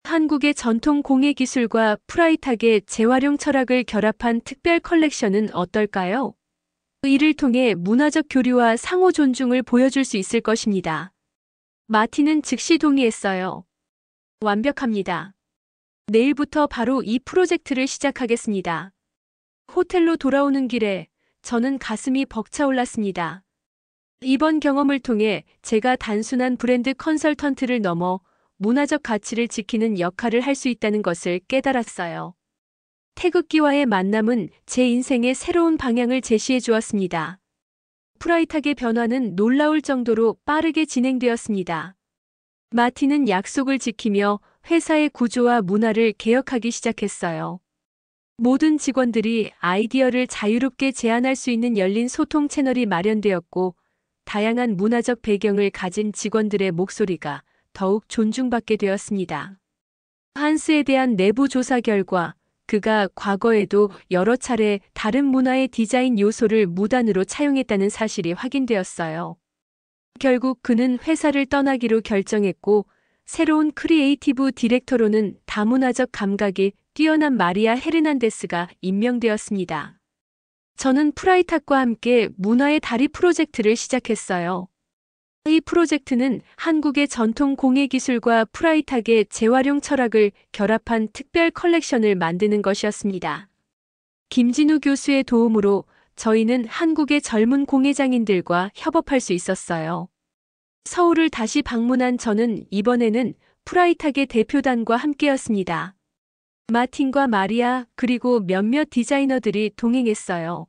한국의 전통 공예 기술과 프라이탁의 재활용 철학을 결합한 특별 컬렉션은 어떨까요? 이를 통해 문화적 교류와 상호 존중을 보여줄 수 있을 것입니다. 마틴은 즉시 동의했어요. 완벽합니다. 내일부터 바로 이 프로젝트를 시작하겠습니다. 호텔로 돌아오는 길에 저는 가슴이 벅차올랐습니다. 이번 경험을 통해 제가 단순한 브랜드 컨설턴트를 넘어 문화적 가치를 지키는 역할을 할 수 있다는 것을 깨달았어요. 태극기와의 만남은 제 인생의 새로운 방향을 제시해 주었습니다. 프라이탁의 변화는 놀라울 정도로 빠르게 진행되었습니다. 마틴은 약속을 지키며 회사의 구조와 문화를 개혁하기 시작했어요. 모든 직원들이 아이디어를 자유롭게 제안할 수 있는 열린 소통 채널이 마련되었고, 다양한 문화적 배경을 가진 직원들의 목소리가 더욱 존중받게 되었습니다. 한스에 대한 내부 조사 결과 그가 과거에도 여러 차례 다른 문화의 디자인 요소를 무단으로 차용했다는 사실이 확인되었어요. 결국 그는 회사를 떠나기로 결정했고, 새로운 크리에이티브 디렉터로는 다문화적 감각이 뛰어난 마리아 헤르난데스가 임명되었습니다. 저는 프라이탁과 함께 문화의 다리 프로젝트를 시작했어요. 이 프로젝트는 한국의 전통 공예 기술과 프라이탁의 재활용 철학을 결합한 특별 컬렉션을 만드는 것이었습니다. 김진우 교수의 도움으로 저희는 한국의 젊은 공예장인들과 협업할 수 있었어요. 서울을 다시 방문한 저는 이번에는 프라이탁의 대표단과 함께였습니다. 마틴과 마리아 그리고 몇몇 디자이너들이 동행했어요.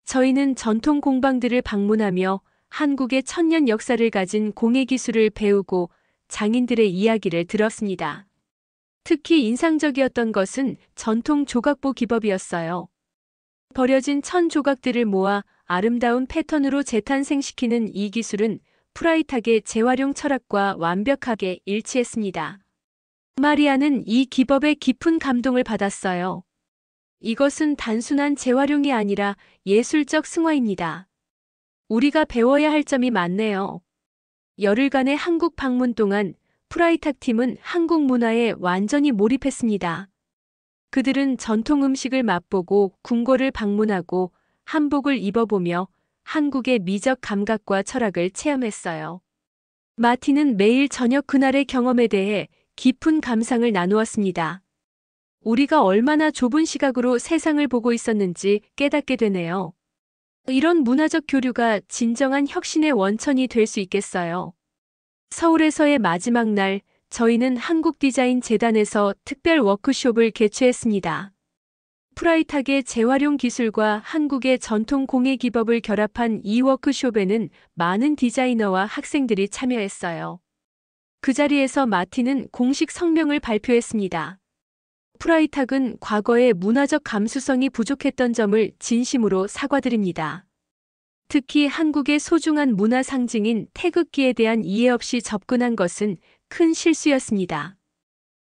저희는 전통 공방들을 방문하며 한국의 천년 역사를 가진 공예 기술을 배우고 장인들의 이야기를 들었습니다. 특히 인상적이었던 것은 전통 조각보 기법이었어요. 버려진 천 조각들을 모아 아름다운 패턴으로 재탄생시키는 이 기술은 프라이탁의 재활용 철학과 완벽하게 일치했습니다. 마리아는 이 기법에 깊은 감동을 받았어요. 이것은 단순한 재활용이 아니라 예술적 승화입니다. 우리가 배워야 할 점이 많네요. 열흘간의 한국 방문 동안 프라이탁 팀은 한국 문화에 완전히 몰입했습니다. 그들은 전통 음식을 맛보고 궁궐을 방문하고 한복을 입어보며 한국의 미적 감각과 철학을 체험했어요. 마틴은 매일 저녁 그날의 경험에 대해 깊은 감상을 나누었습니다. 우리가 얼마나 좁은 시각으로 세상을 보고 있었는지 깨닫게 되네요. 이런 문화적 교류가 진정한 혁신의 원천이 될 수 있겠어요. 서울에서의 마지막 날, 저희는 한국디자인재단에서 특별 워크숍을 개최했습니다. 프라이탁의 재활용 기술과 한국의 전통 공예 기법을 결합한 이 워크숍에는 많은 디자이너와 학생들이 참여했어요. 그 자리에서 마틴은 공식 성명을 발표했습니다. 프라이탁은 과거에 문화적 감수성이 부족했던 점을 진심으로 사과드립니다. 특히 한국의 소중한 문화 상징인 태극기에 대한 이해 없이 접근한 것은 큰 실수였습니다.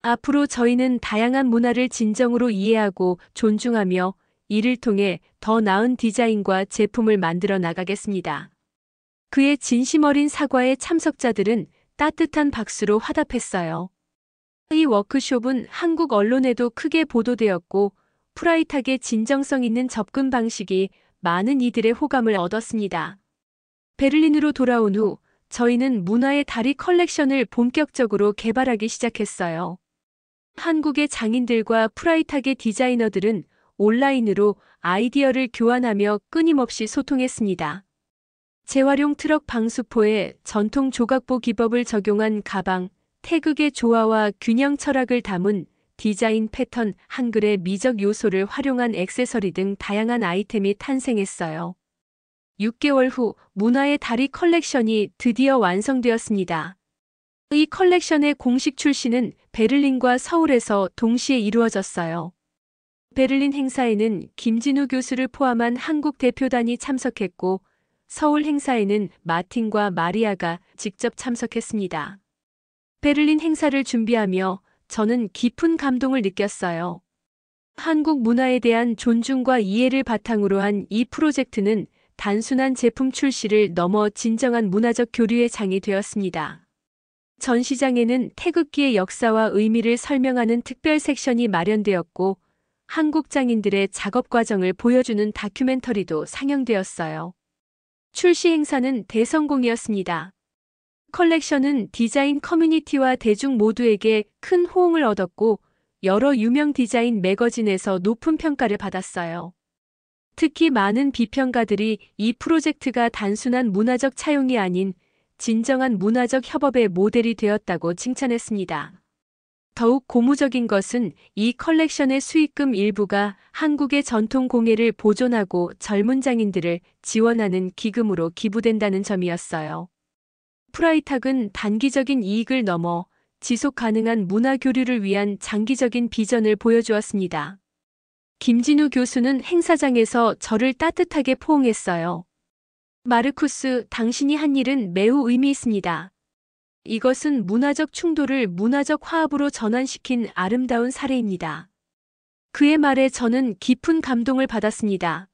앞으로 저희는 다양한 문화를 진정으로 이해하고 존중하며 이를 통해 더 나은 디자인과 제품을 만들어 나가겠습니다. 그의 진심 어린 사과에 참석자들은 따뜻한 박수로 화답했어요. 이 워크숍은 한국 언론에도 크게 보도되었고 프라이탁의 진정성 있는 접근 방식이 많은 이들의 호감을 얻었습니다. 베를린으로 돌아온 후 저희는 문화의 다리 컬렉션을 본격적으로 개발하기 시작했어요. 한국의 장인들과 프라이탁의 디자이너들은 온라인으로 아이디어를 교환하며 끊임없이 소통했습니다. 재활용 트럭 방수포에 전통 조각보 기법을 적용한 가방, 태극의 조화와 균형 철학을 담은 디자인 패턴, 한글의 미적 요소를 활용한 액세서리 등 다양한 아이템이 탄생했어요. 6개월 후 문화의 달이 컬렉션이 드디어 완성되었습니다. 이 컬렉션의 공식 출시는 베를린과 서울에서 동시에 이루어졌어요. 베를린 행사에는 김진우 교수를 포함한 한국 대표단이 참석했고, 서울 행사에는 마틴과 마리아가 직접 참석했습니다. 베를린 행사를 준비하며 저는 깊은 감동을 느꼈어요. 한국 문화에 대한 존중과 이해를 바탕으로 한 이 프로젝트는 단순한 제품 출시를 넘어 진정한 문화적 교류의 장이 되었습니다. 전시장에는 태극기의 역사와 의미를 설명하는 특별 섹션이 마련되었고, 한국 장인들의 작업 과정을 보여주는 다큐멘터리도 상영되었어요. 출시 행사는 대성공이었습니다. 컬렉션은 디자인 커뮤니티와 대중 모두에게 큰 호응을 얻었고, 여러 유명 디자인 매거진에서 높은 평가를 받았어요. 특히 많은 비평가들이 이 프로젝트가 단순한 문화적 차용이 아닌 진정한 문화적 협업의 모델이 되었다고 칭찬했습니다. 더욱 고무적인 것은 이 컬렉션의 수익금 일부가 한국의 전통 공예를 보존하고 젊은 장인들을 지원하는 기금으로 기부된다는 점이었어요. 프라이탁은 단기적인 이익을 넘어 지속 가능한 문화 교류를 위한 장기적인 비전을 보여주었습니다. 김진우 교수는 행사장에서 저를 따뜻하게 포옹했어요. 마르쿠스, 당신이 한 일은 매우 의미 있습니다. 이것은 문화적 충돌을 문화적 화합으로 전환시킨 아름다운 사례입니다. 그의 말에 저는 깊은 감동을 받았습니다.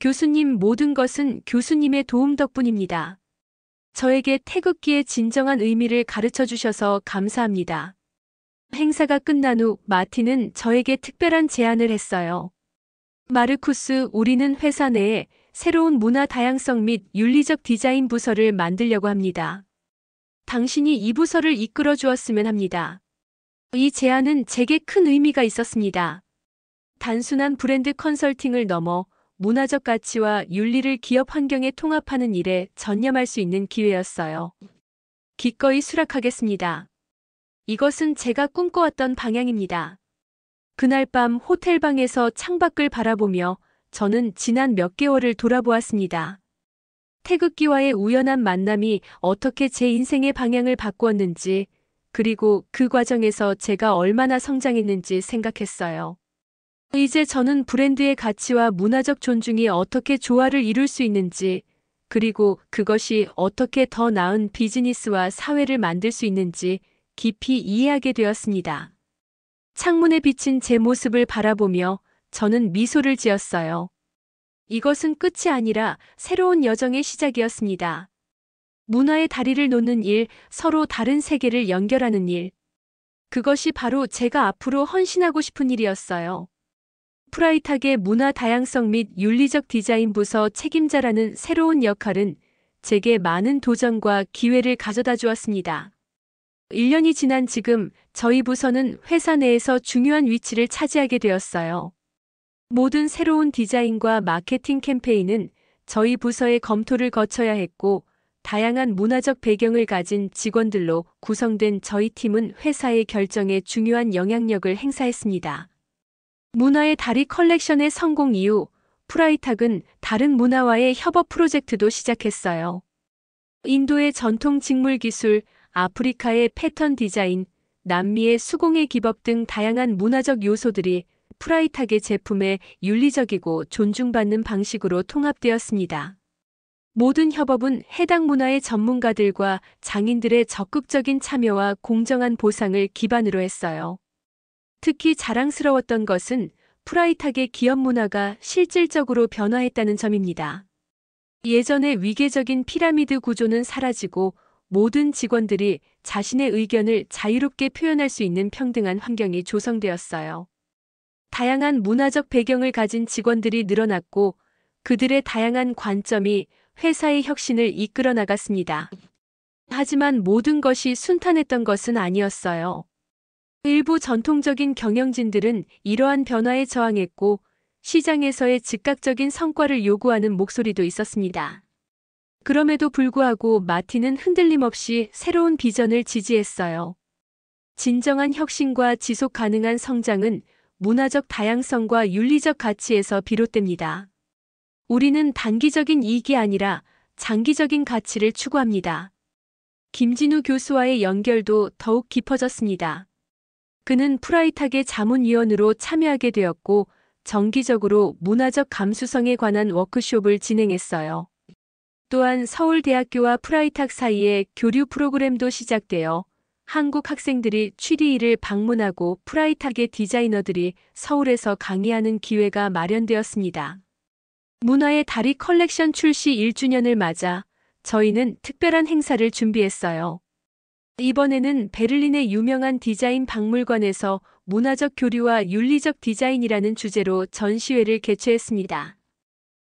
교수님, 모든 것은 교수님의 도움 덕분입니다. 저에게 태극기의 진정한 의미를 가르쳐 주셔서 감사합니다. 행사가 끝난 후 마틴은 저에게 특별한 제안을 했어요. 마르쿠스, 우리는 회사 내에 새로운 문화 다양성 및 윤리적 디자인 부서를 만들려고 합니다. 당신이 이 부서를 이끌어 주었으면 합니다. 이 제안은 제게 큰 의미가 있었습니다. 단순한 브랜드 컨설팅을 넘어 문화적 가치와 윤리를 기업 환경에 통합하는 일에 전념할 수 있는 기회였어요. 기꺼이 수락하겠습니다. 이것은 제가 꿈꿔왔던 방향입니다. 그날 밤 호텔방에서 창밖을 바라보며 저는 지난 몇 개월을 돌아보았습니다. 태극기와의 우연한 만남이 어떻게 제 인생의 방향을 바꾸었는지, 그리고 그 과정에서 제가 얼마나 성장했는지 생각했어요. 이제 저는 브랜드의 가치와 문화적 존중이 어떻게 조화를 이룰 수 있는지, 그리고 그것이 어떻게 더 나은 비즈니스와 사회를 만들 수 있는지 깊이 이해하게 되었습니다. 창문에 비친 제 모습을 바라보며 저는 미소를 지었어요. 이것은 끝이 아니라 새로운 여정의 시작이었습니다. 문화의 다리를 놓는 일, 서로 다른 세계를 연결하는 일. 그것이 바로 제가 앞으로 헌신하고 싶은 일이었어요. 프라이탁의 문화 다양성 및 윤리적 디자인 부서 책임자라는 새로운 역할은 제게 많은 도전과 기회를 가져다 주었습니다. 1년이 지난 지금 저희 부서는 회사 내에서 중요한 위치를 차지하게 되었어요. 모든 새로운 디자인과 마케팅 캠페인은 저희 부서의 검토를 거쳐야 했고, 다양한 문화적 배경을 가진 직원들로 구성된 저희 팀은 회사의 결정에 중요한 영향력을 행사했습니다. 문화의 다리 컬렉션의 성공 이후 프라이탁은 다른 문화와의 협업 프로젝트도 시작했어요. 인도의 전통 직물 기술, 아프리카의 패턴 디자인, 남미의 수공예 기법 등 다양한 문화적 요소들이 프라이탁의 제품에 윤리적이고 존중받는 방식으로 통합되었습니다. 모든 협업은 해당 문화의 전문가들과 장인들의 적극적인 참여와 공정한 보상을 기반으로 했어요. 특히 자랑스러웠던 것은 프라이탁의 기업 문화가 실질적으로 변화했다는 점입니다. 예전의 위계적인 피라미드 구조는 사라지고 모든 직원들이 자신의 의견을 자유롭게 표현할 수 있는 평등한 환경이 조성되었어요. 다양한 문화적 배경을 가진 직원들이 늘어났고 그들의 다양한 관점이 회사의 혁신을 이끌어 나갔습니다. 하지만 모든 것이 순탄했던 것은 아니었어요. 일부 전통적인 경영진들은 이러한 변화에 저항했고 시장에서의 즉각적인 성과를 요구하는 목소리도 있었습니다. 그럼에도 불구하고 마틴은 흔들림 없이 새로운 비전을 지지했어요. 진정한 혁신과 지속 가능한 성장은 문화적 다양성과 윤리적 가치에서 비롯됩니다. 우리는 단기적인 이익이 아니라 장기적인 가치를 추구합니다. 김진우 교수와의 연결도 더욱 깊어졌습니다. 그는 프라이탁의 자문위원으로 참여하게 되었고 정기적으로 문화적 감수성에 관한 워크숍을 진행했어요. 또한 서울대학교와 프라이탁 사이에 교류 프로그램도 시작되어 한국 학생들이 취리히를 방문하고 프라이탁의 디자이너들이 서울에서 강의하는 기회가 마련되었습니다. 문화의 다리 컬렉션 출시 1주년을 맞아 저희는 특별한 행사를 준비했어요. 이번에는 베를린의 유명한 디자인 박물관에서 문화적 교류와 윤리적 디자인이라는 주제로 전시회를 개최했습니다.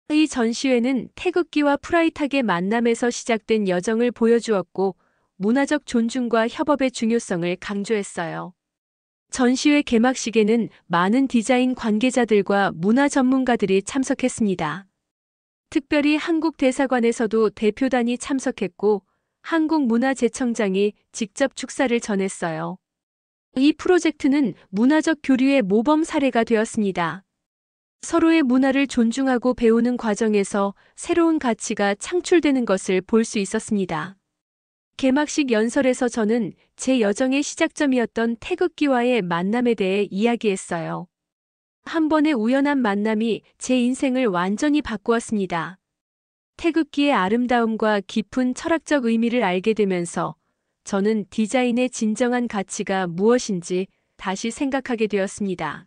이 전시회는 태극기와 프라이탁의 만남에서 시작된 여정을 보여주었고 문화적 존중과 협업의 중요성을 강조했어요. 전시회 개막식에는 많은 디자인 관계자들과 문화 전문가들이 참석했습니다. 특별히 한국 대사관에서도 대표단이 참석했고 한국문화재청장이 직접 축사를 전했어요. 이 프로젝트는 문화적 교류의 모범 사례가 되었습니다. 서로의 문화를 존중하고 배우는 과정에서 새로운 가치가 창출되는 것을 볼 수 있었습니다. 개막식 연설에서 저는 제 여정의 시작점이었던 태극기와의 만남에 대해 이야기했어요. 한 번의 우연한 만남이 제 인생을 완전히 바꾸었습니다. 태극기의 아름다움과 깊은 철학적 의미를 알게 되면서 저는 디자인의 진정한 가치가 무엇인지 다시 생각하게 되었습니다.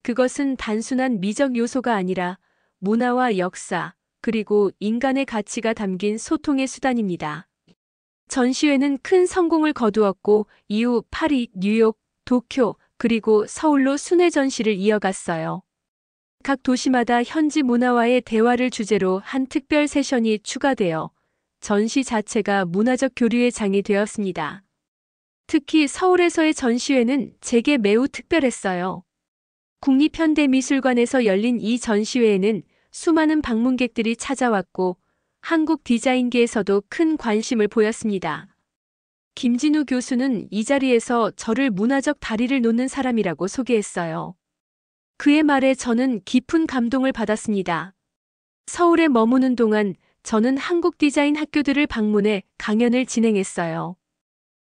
그것은 단순한 미적 요소가 아니라 문화와 역사, 그리고 인간의 가치가 담긴 소통의 수단입니다. 전시회는 큰 성공을 거두었고 이후 파리, 뉴욕, 도쿄, 그리고 서울로 순회 전시를 이어갔어요. 각 도시마다 현지 문화와의 대화를 주제로 한 특별 세션이 추가되어 전시 자체가 문화적 교류의 장이 되었습니다. 특히 서울에서의 전시회는 제게 매우 특별했어요. 국립현대미술관에서 열린 이 전시회에는 수많은 방문객들이 찾아왔고 한국 디자인계에서도 큰 관심을 보였습니다. 김진우 교수는 이 자리에서 저를 문화적 다리를 놓는 사람이라고 소개했어요. 그의 말에 저는 깊은 감동을 받았습니다. 서울에 머무는 동안 저는 한국 디자인 학교들을 방문해 강연을 진행했어요.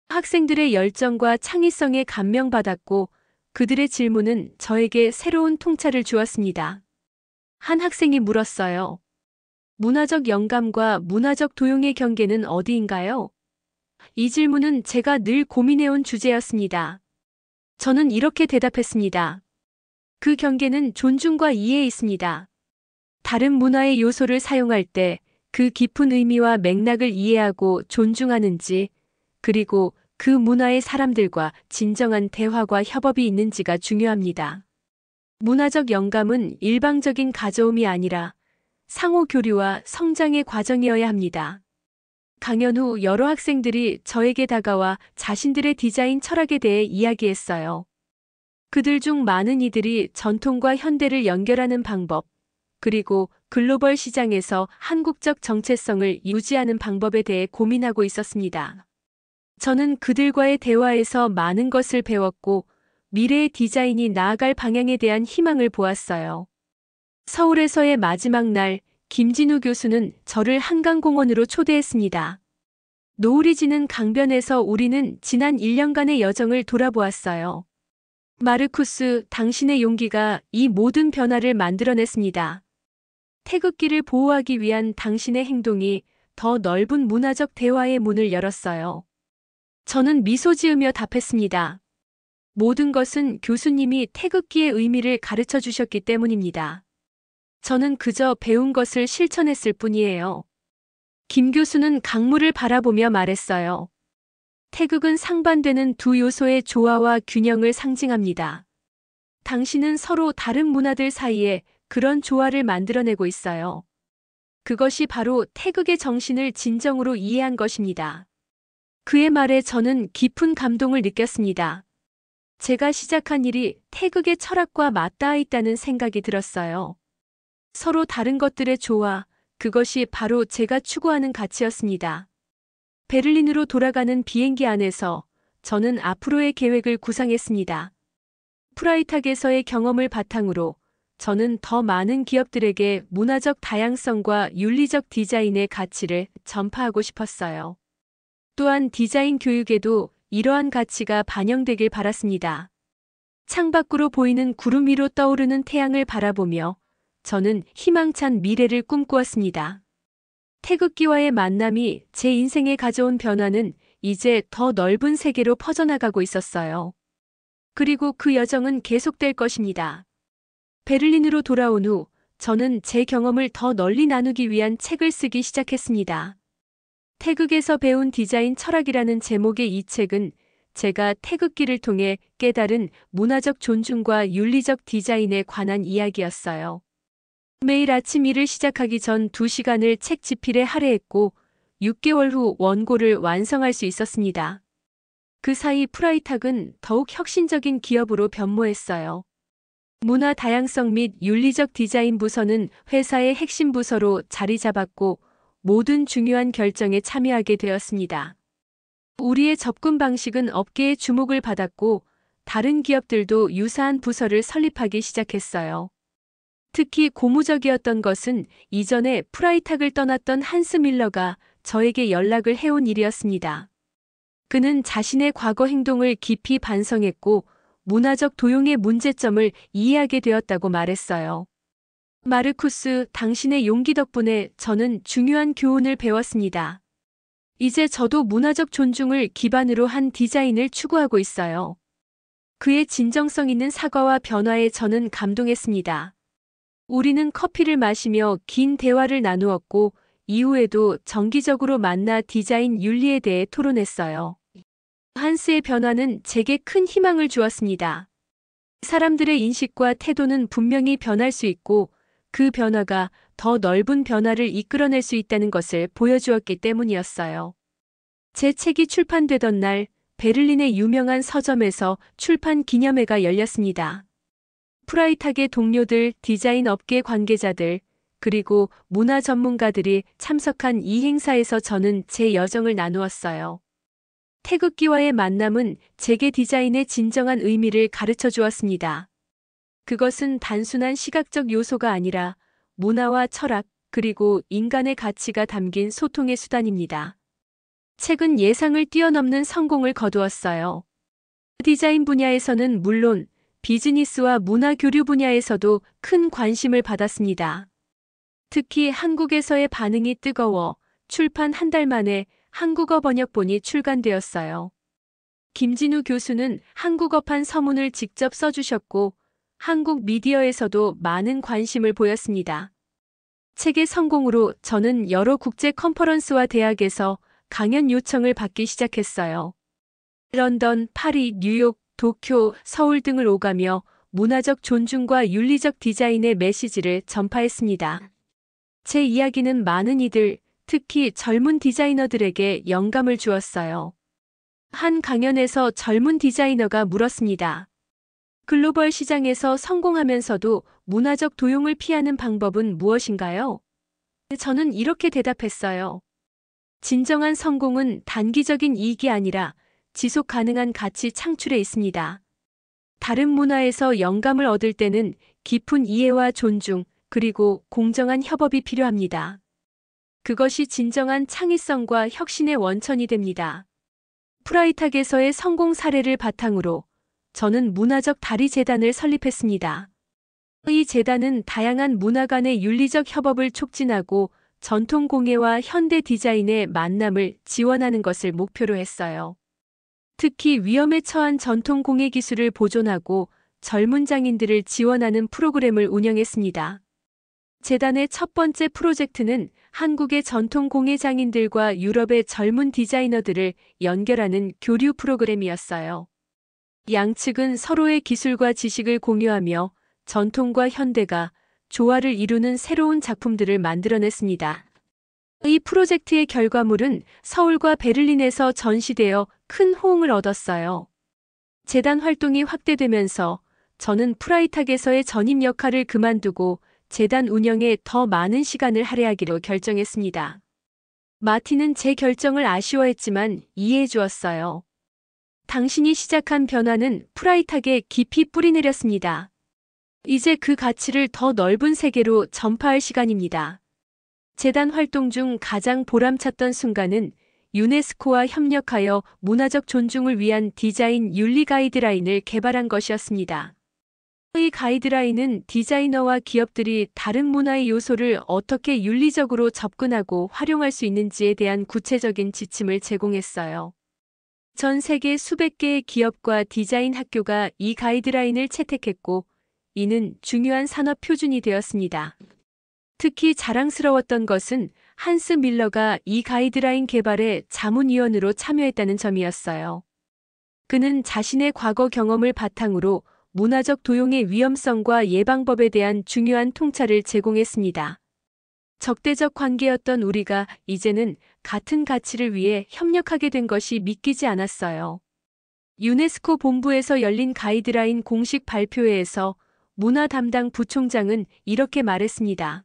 학생들의 열정과 창의성에 감명받았고 그들의 질문은 저에게 새로운 통찰을 주었습니다. 한 학생이 물었어요. 문화적 영감과 문화적 도용의 경계는 어디인가요? 이 질문은 제가 늘 고민해온 주제였습니다. 저는 이렇게 대답했습니다. 그 경계는 존중과 이해에 있습니다. 다른 문화의 요소를 사용할 때 그 깊은 의미와 맥락을 이해하고 존중하는지, 그리고 그 문화의 사람들과 진정한 대화과 협업이 있는지가 중요합니다. 문화적 영감은 일방적인 가져옴이 아니라 상호 교류와 성장의 과정이어야 합니다. 강연 후 여러 학생들이 저에게 다가와 자신들의 디자인 철학에 대해 이야기했어요. 그들 중 많은 이들이 전통과 현대를 연결하는 방법, 그리고 글로벌 시장에서 한국적 정체성을 유지하는 방법에 대해 고민하고 있었습니다. 저는 그들과의 대화에서 많은 것을 배웠고 미래의 디자인이 나아갈 방향에 대한 희망을 보았어요. 서울에서의 마지막 날, 김진우 교수는 저를 한강공원으로 초대했습니다. 노을이 지는 강변에서 우리는 지난 1년간의 여정을 돌아보았어요. 마르쿠스, 당신의 용기가 이 모든 변화를 만들어냈습니다. 태극기를 보호하기 위한 당신의 행동이 더 넓은 문화적 대화의 문을 열었어요. 저는 미소 지으며 답했습니다. 모든 것은 교수님이 태극기의 의미를 가르쳐 주셨기 때문입니다. 저는 그저 배운 것을 실천했을 뿐이에요. 김 교수는 강물을 바라보며 말했어요. 태극은 상반되는 두 요소의 조화와 균형을 상징합니다. 당신은 서로 다른 문화들 사이에 그런 조화를 만들어내고 있어요. 그것이 바로 태극의 정신을 진정으로 이해한 것입니다. 그의 말에 저는 깊은 감동을 느꼈습니다. 제가 시작한 일이 태극의 철학과 맞닿아 있다는 생각이 들었어요. 서로 다른 것들의 조화, 그것이 바로 제가 추구하는 가치였습니다. 베를린으로 돌아가는 비행기 안에서 저는 앞으로의 계획을 구상했습니다. 프라이탁에서의 경험을 바탕으로 저는 더 많은 기업들에게 문화적 다양성과 윤리적 디자인의 가치를 전파하고 싶었어요. 또한 디자인 교육에도 이러한 가치가 반영되길 바랐습니다. 창밖으로 보이는 구름 위로 떠오르는 태양을 바라보며 저는 희망찬 미래를 꿈꾸었습니다. 태극기와의 만남이 제 인생에 가져온 변화는 이제 더 넓은 세계로 퍼져나가고 있었어요. 그리고 그 여정은 계속될 것입니다. 베를린으로 돌아온 후 저는 제 경험을 더 널리 나누기 위한 책을 쓰기 시작했습니다. 태극에서 배운 디자인 철학이라는 제목의 이 책은 제가 태극기를 통해 깨달은 문화적 존중과 윤리적 디자인에 관한 이야기였어요. 매일 아침 일을 시작하기 전 2시간을 책 집필에 할애했고 6개월 후 원고를 완성할 수 있었습니다. 그 사이 프라이탁은 더욱 혁신적인 기업으로 변모했어요. 문화 다양성 및 윤리적 디자인 부서는 회사의 핵심 부서로 자리 잡았고 모든 중요한 결정에 참여하게 되었습니다. 우리의 접근 방식은 업계의 주목을 받았고 다른 기업들도 유사한 부서를 설립하기 시작했어요. 특히 고무적이었던 것은 이전에 프라이탁을 떠났던 한스 밀러가 저에게 연락을 해온 일이었습니다. 그는 자신의 과거 행동을 깊이 반성했고 문화적 도용의 문제점을 이해하게 되었다고 말했어요. 마르쿠스, 당신의 용기 덕분에 저는 중요한 교훈을 배웠습니다. 이제 저도 문화적 존중을 기반으로 한 디자인을 추구하고 있어요. 그의 진정성 있는 사과와 변화에 저는 감동했습니다. 우리는 커피를 마시며 긴 대화를 나누었고 이후에도 정기적으로 만나 디자인 윤리에 대해 토론했어요. 한스의 변화는 제게 큰 희망을 주었습니다. 사람들의 인식과 태도는 분명히 변할 수 있고 그 변화가 더 넓은 변화를 이끌어낼 수 있다는 것을 보여주었기 때문이었어요. 제 책이 출판되던 날 베를린의 유명한 서점에서 출판 기념회가 열렸습니다. 프라이탁의 동료들, 디자인 업계 관계자들, 그리고 문화 전문가들이 참석한 이 행사에서 저는 제 여정을 나누었어요. 태극기와의 만남은 제게 디자인의 진정한 의미를 가르쳐 주었습니다. 그것은 단순한 시각적 요소가 아니라 문화와 철학, 그리고 인간의 가치가 담긴 소통의 수단입니다. 책은 예상을 뛰어넘는 성공을 거두었어요. 디자인 분야에서는 물론 비즈니스와 문화 교류 분야에서도 큰 관심을 받았습니다. 특히 한국에서의 반응이 뜨거워 출판 한 달 만에 한국어 번역본이 출간되었어요. 김진우 교수는 한국어판 서문을 직접 써주셨고 한국 미디어에서도 많은 관심을 보였습니다. 책의 성공으로 저는 여러 국제 컨퍼런스와 대학에서 강연 요청을 받기 시작했어요. 런던, 파리, 뉴욕, 도쿄, 서울 등을 오가며 문화적 존중과 윤리적 디자인의 메시지를 전파했습니다. 제 이야기는 많은 이들, 특히 젊은 디자이너들에게 영감을 주었어요. 한 강연에서 젊은 디자이너가 물었습니다. 글로벌 시장에서 성공하면서도 문화적 도용을 피하는 방법은 무엇인가요? 저는 이렇게 대답했어요. 진정한 성공은 단기적인 이익이 아니라 지속 가능한 가치 창출에 있습니다. 다른 문화에서 영감을 얻을 때는 깊은 이해와 존중, 그리고 공정한 협업이 필요합니다. 그것이 진정한 창의성과 혁신의 원천이 됩니다. 프라이탁에서의 성공 사례를 바탕으로 저는 문화적 다리 재단을 설립했습니다. 이 재단은 다양한 문화 간의 윤리적 협업을 촉진하고 전통 공예와 현대 디자인의 만남을 지원하는 것을 목표로 했어요. 특히 위험에 처한 전통 공예 기술을 보존하고 젊은 장인들을 지원하는 프로그램을 운영했습니다. 재단의 첫 번째 프로젝트는 한국의 전통 공예 장인들과 유럽의 젊은 디자이너들을 연결하는 교류 프로그램이었어요. 양측은 서로의 기술과 지식을 공유하며 전통과 현대가 조화를 이루는 새로운 작품들을 만들어냈습니다. 이 프로젝트의 결과물은 서울과 베를린에서 전시되어 큰 호응을 얻었어요. 재단 활동이 확대되면서 저는 프라이탁에서의 전임 역할을 그만두고 재단 운영에 더 많은 시간을 할애하기로 결정했습니다. 마틴은 제 결정을 아쉬워했지만 이해해 주었어요. 당신이 시작한 변화는 프라이탁에 깊이 뿌리내렸습니다. 이제 그 가치를 더 넓은 세계로 전파할 시간입니다. 재단 활동 중 가장 보람찼던 순간은 유네스코와 협력하여 문화적 존중을 위한 디자인 윤리 가이드라인을 개발한 것이었습니다. 이 가이드라인은 디자이너와 기업들이 다른 문화의 요소를 어떻게 윤리적으로 접근하고 활용할 수 있는지에 대한 구체적인 지침을 제공했어요. 전 세계 수백 개의 기업과 디자인 학교가 이 가이드라인을 채택했고, 이는 중요한 산업 표준이 되었습니다. 특히 자랑스러웠던 것은 한스 밀러가 이 가이드라인 개발에 자문위원으로 참여했다는 점이었어요. 그는 자신의 과거 경험을 바탕으로 문화적 도용의 위험성과 예방법에 대한 중요한 통찰을 제공했습니다. 적대적 관계였던 우리가 이제는 같은 가치를 위해 협력하게 된 것이 믿기지 않았어요. 유네스코 본부에서 열린 가이드라인 공식 발표회에서 문화 담당 부총장은 이렇게 말했습니다.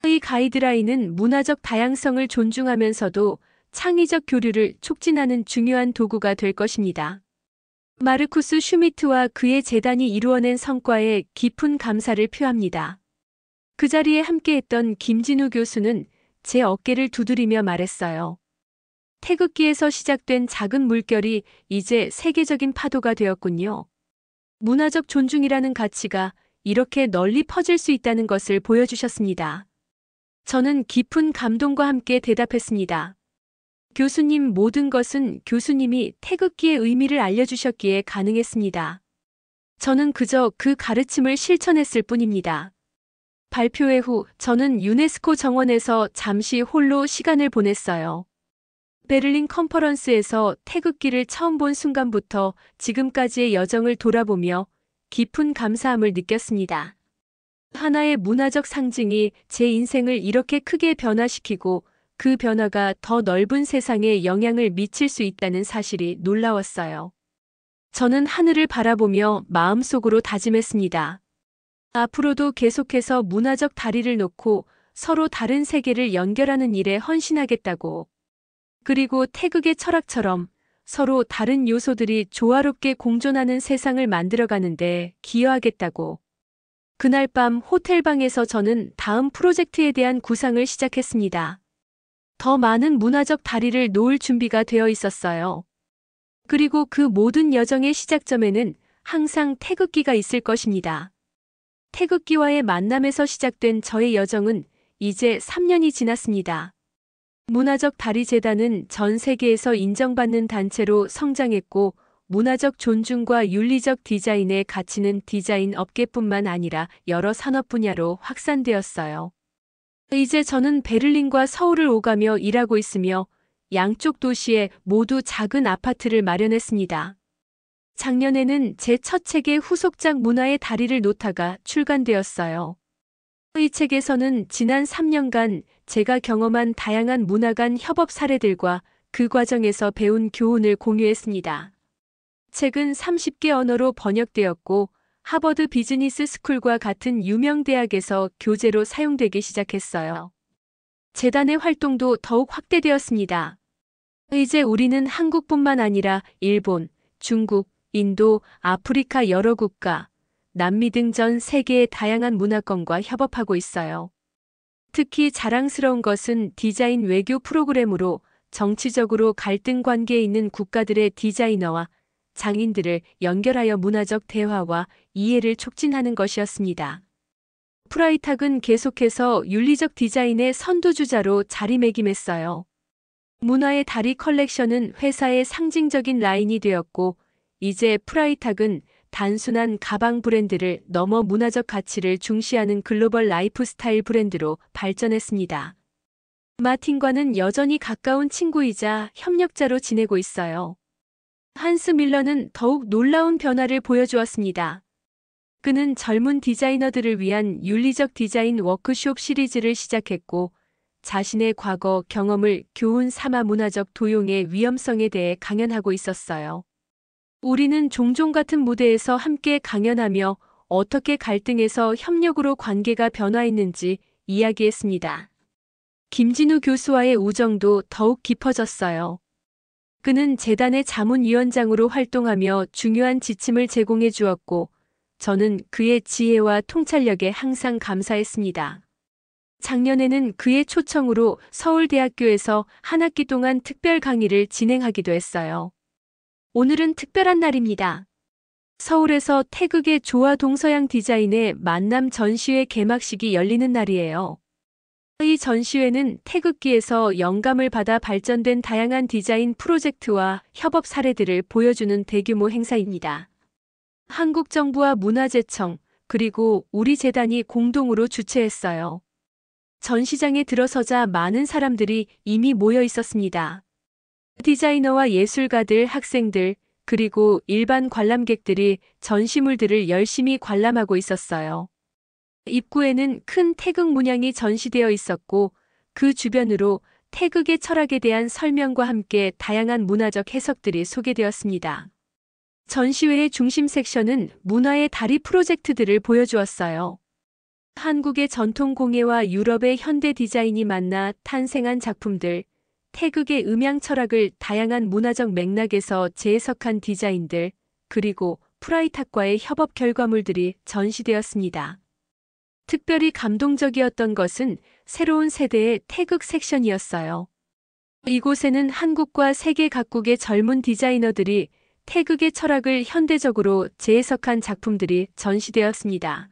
이 가이드라인은 문화적 다양성을 존중하면서도 창의적 교류를 촉진하는 중요한 도구가 될 것입니다. 마르쿠스 슈미트와 그의 재단이 이루어낸 성과에 깊은 감사를 표합니다. 그 자리에 함께했던 김진우 교수는 제 어깨를 두드리며 말했어요. 태극기에서 시작된 작은 물결이 이제 세계적인 파도가 되었군요. 문화적 존중이라는 가치가 이렇게 널리 퍼질 수 있다는 것을 보여주셨습니다. 저는 깊은 감동과 함께 대답했습니다. 교수님, 모든 것은 교수님이 태극기의 의미를 알려주셨기에 가능했습니다. 저는 그저 그 가르침을 실천했을 뿐입니다. 발표회 후 저는 유네스코 정원에서 잠시 홀로 시간을 보냈어요. 베를린 컨퍼런스에서 태극기를 처음 본 순간부터 지금까지의 여정을 돌아보며 깊은 감사함을 느꼈습니다. 하나의 문화적 상징이 제 인생을 이렇게 크게 변화시키고 그 변화가 더 넓은 세상에 영향을 미칠 수 있다는 사실이 놀라웠어요. 저는 하늘을 바라보며 마음속으로 다짐했습니다. 앞으로도 계속해서 문화적 다리를 놓고 서로 다른 세계를 연결하는 일에 헌신하겠다고. 그리고 태극의 철학처럼 서로 다른 요소들이 조화롭게 공존하는 세상을 만들어가는데 기여하겠다고. 그날 밤 호텔방에서 저는 다음 프로젝트에 대한 구상을 시작했습니다. 더 많은 문화적 다리를 놓을 준비가 되어 있었어요. 그리고 그 모든 여정의 시작점에는 항상 태극기가 있을 것입니다. 태극기와의 만남에서 시작된 저의 여정은 이제 3년이 지났습니다. 문화적 다리 재단은 전 세계에서 인정받는 단체로 성장했고, 문화적 존중과 윤리적 디자인의 가치는 디자인 업계뿐만 아니라 여러 산업 분야로 확산되었어요. 이제 저는 베를린과 서울을 오가며 일하고 있으며 양쪽 도시에 모두 작은 아파트를 마련했습니다. 작년에는 제 첫 책의 후속작 문화의 다리를 놓다가 출간되었어요. 이 책에서는 지난 3년간 제가 경험한 다양한 문화 간 협업 사례들과 그 과정에서 배운 교훈을 공유했습니다. 책은 30개 언어로 번역되었고 하버드 비즈니스 스쿨과 같은 유명 대학에서 교재로 사용되기 시작했어요. 재단의 활동도 더욱 확대되었습니다. 이제 우리는 한국뿐만 아니라 일본, 중국, 인도, 아프리카 여러 국가, 남미 등 전 세계의 다양한 문화권과 협업하고 있어요. 특히 자랑스러운 것은 디자인 외교 프로그램으로 정치적으로 갈등 관계에 있는 국가들의 디자이너와 장인들을 연결하여 문화적 대화와 이해를 촉진하는 것이었습니다. 프라이탁은 계속해서 윤리적 디자인의 선두주자로 자리매김했어요. 문화의 다리 컬렉션은 회사의 상징적인 라인이 되었고, 이제 프라이탁은 단순한 가방 브랜드를 넘어 문화적 가치를 중시하는 글로벌 라이프스타일 브랜드로 발전했습니다. 마틴과는 여전히 가까운 친구이자 협력자로 지내고 있어요. 한스 밀러는 더욱 놀라운 변화를 보여주었습니다. 그는 젊은 디자이너들을 위한 윤리적 디자인 워크숍 시리즈를 시작했고, 자신의 과거 경험을 교훈 삼아 문화적 도용의 위험성에 대해 강연하고 있었어요. 우리는 종종 같은 무대에서 함께 강연하며 어떻게 갈등에서 협력으로 관계가 변화했는지 이야기했습니다. 김진우 교수와의 우정도 더욱 깊어졌어요. 그는 재단의 자문위원장으로 활동하며 중요한 지침을 제공해 주었고, 저는 그의 지혜와 통찰력에 항상 감사했습니다. 작년에는 그의 초청으로 서울대학교에서 한 학기 동안 특별 강의를 진행하기도 했어요. 오늘은 특별한 날입니다. 서울에서 태극의 조화 동서양 디자인의 만남 전시회 개막식이 열리는 날이에요. 이 전시회는 태극기에서 영감을 받아 발전된 다양한 디자인 프로젝트와 협업 사례들을 보여주는 대규모 행사입니다. 한국 정부와 문화재청, 그리고 우리 재단이 공동으로 주최했어요. 전시장에 들어서자 많은 사람들이 이미 모여 있었습니다. 디자이너와 예술가들, 학생들, 그리고 일반 관람객들이 전시물들을 열심히 관람하고 있었어요. 입구에는 큰 태극 문양이 전시되어 있었고, 그 주변으로 태극의 철학에 대한 설명과 함께 다양한 문화적 해석들이 소개되었습니다. 전시회의 중심 섹션은 문화의 다리 프로젝트들을 보여주었어요. 한국의 전통 공예와 유럽의 현대 디자인이 만나 탄생한 작품들, 태극의 음양 철학을 다양한 문화적 맥락에서 재해석한 디자인들, 그리고 프라이탁과의 협업 결과물들이 전시되었습니다. 특별히 감동적이었던 것은 새로운 세대의 태극 섹션이었어요. 이곳에는 한국과 세계 각국의 젊은 디자이너들이 태극의 철학을 현대적으로 재해석한 작품들이 전시되었습니다.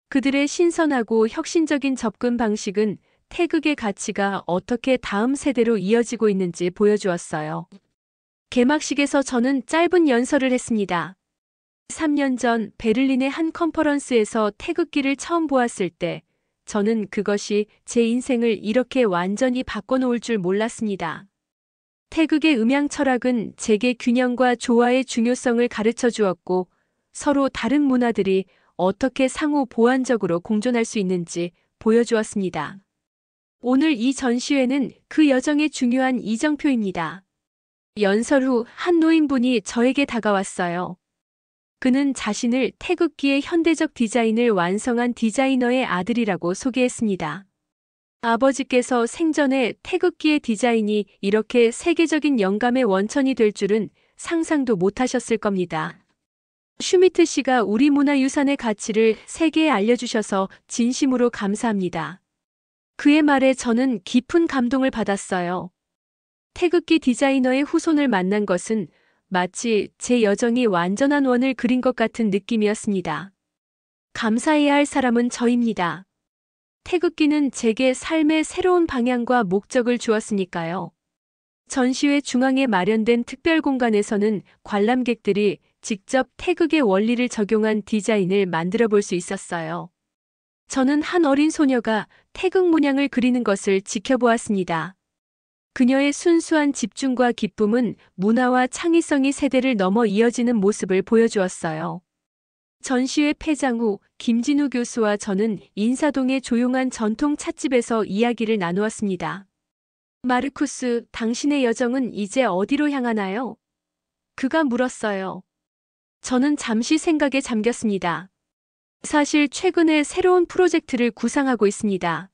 그들의 신선하고 혁신적인 접근 방식은 태극의 가치가 어떻게 다음 세대로 이어지고 있는지 보여주었어요. 개막식에서 저는 짧은 연설을 했습니다. 3년 전 베를린의 한 컨퍼런스에서 태극기를 처음 보았을 때 저는 그것이 제 인생을 이렇게 완전히 바꿔놓을 줄 몰랐습니다. 태극의 음양 철학은 제게 균형과 조화의 중요성을 가르쳐 주었고, 서로 다른 문화들이 어떻게 상호 보완적으로 공존할 수 있는지 보여주었습니다. 오늘 이 전시회는 그 여정의 중요한 이정표입니다. 연설 후 한 노인분이 저에게 다가왔어요. 그는 자신을 태극기의 현대적 디자인을 완성한 디자이너의 아들이라고 소개했습니다. 아버지께서 생전에 태극기의 디자인이 이렇게 세계적인 영감의 원천이 될 줄은 상상도 못하셨을 겁니다. 슈미트 씨가 우리 문화유산의 가치를 세계에 알려주셔서 진심으로 감사합니다. 그의 말에 저는 깊은 감동을 받았어요. 태극기 디자이너의 후손을 만난 것은 마치 제 여정이 완전한 원을 그린 것 같은 느낌이었습니다. 감사해야 할 사람은 저입니다. 태극기는 제게 삶의 새로운 방향과 목적을 주었으니까요. 전시회 중앙에 마련된 특별 공간에서는 관람객들이 직접 태극의 원리를 적용한 디자인을 만들어 볼 수 있었어요. 저는 한 어린 소녀가 태극 문양을 그리는 것을 지켜보았습니다. 그녀의 순수한 집중과 기쁨은 문화와 창의성이 세대를 넘어 이어지는 모습을 보여주었어요. 전시회 폐장 후 김진우 교수와 저는 인사동의 조용한 전통 찻집에서 이야기를 나누었습니다. 마르쿠스, 당신의 여정은 이제 어디로 향하나요? 그가 물었어요. 저는 잠시 생각에 잠겼습니다. 사실 최근에 새로운 프로젝트를 구상하고 있습니다.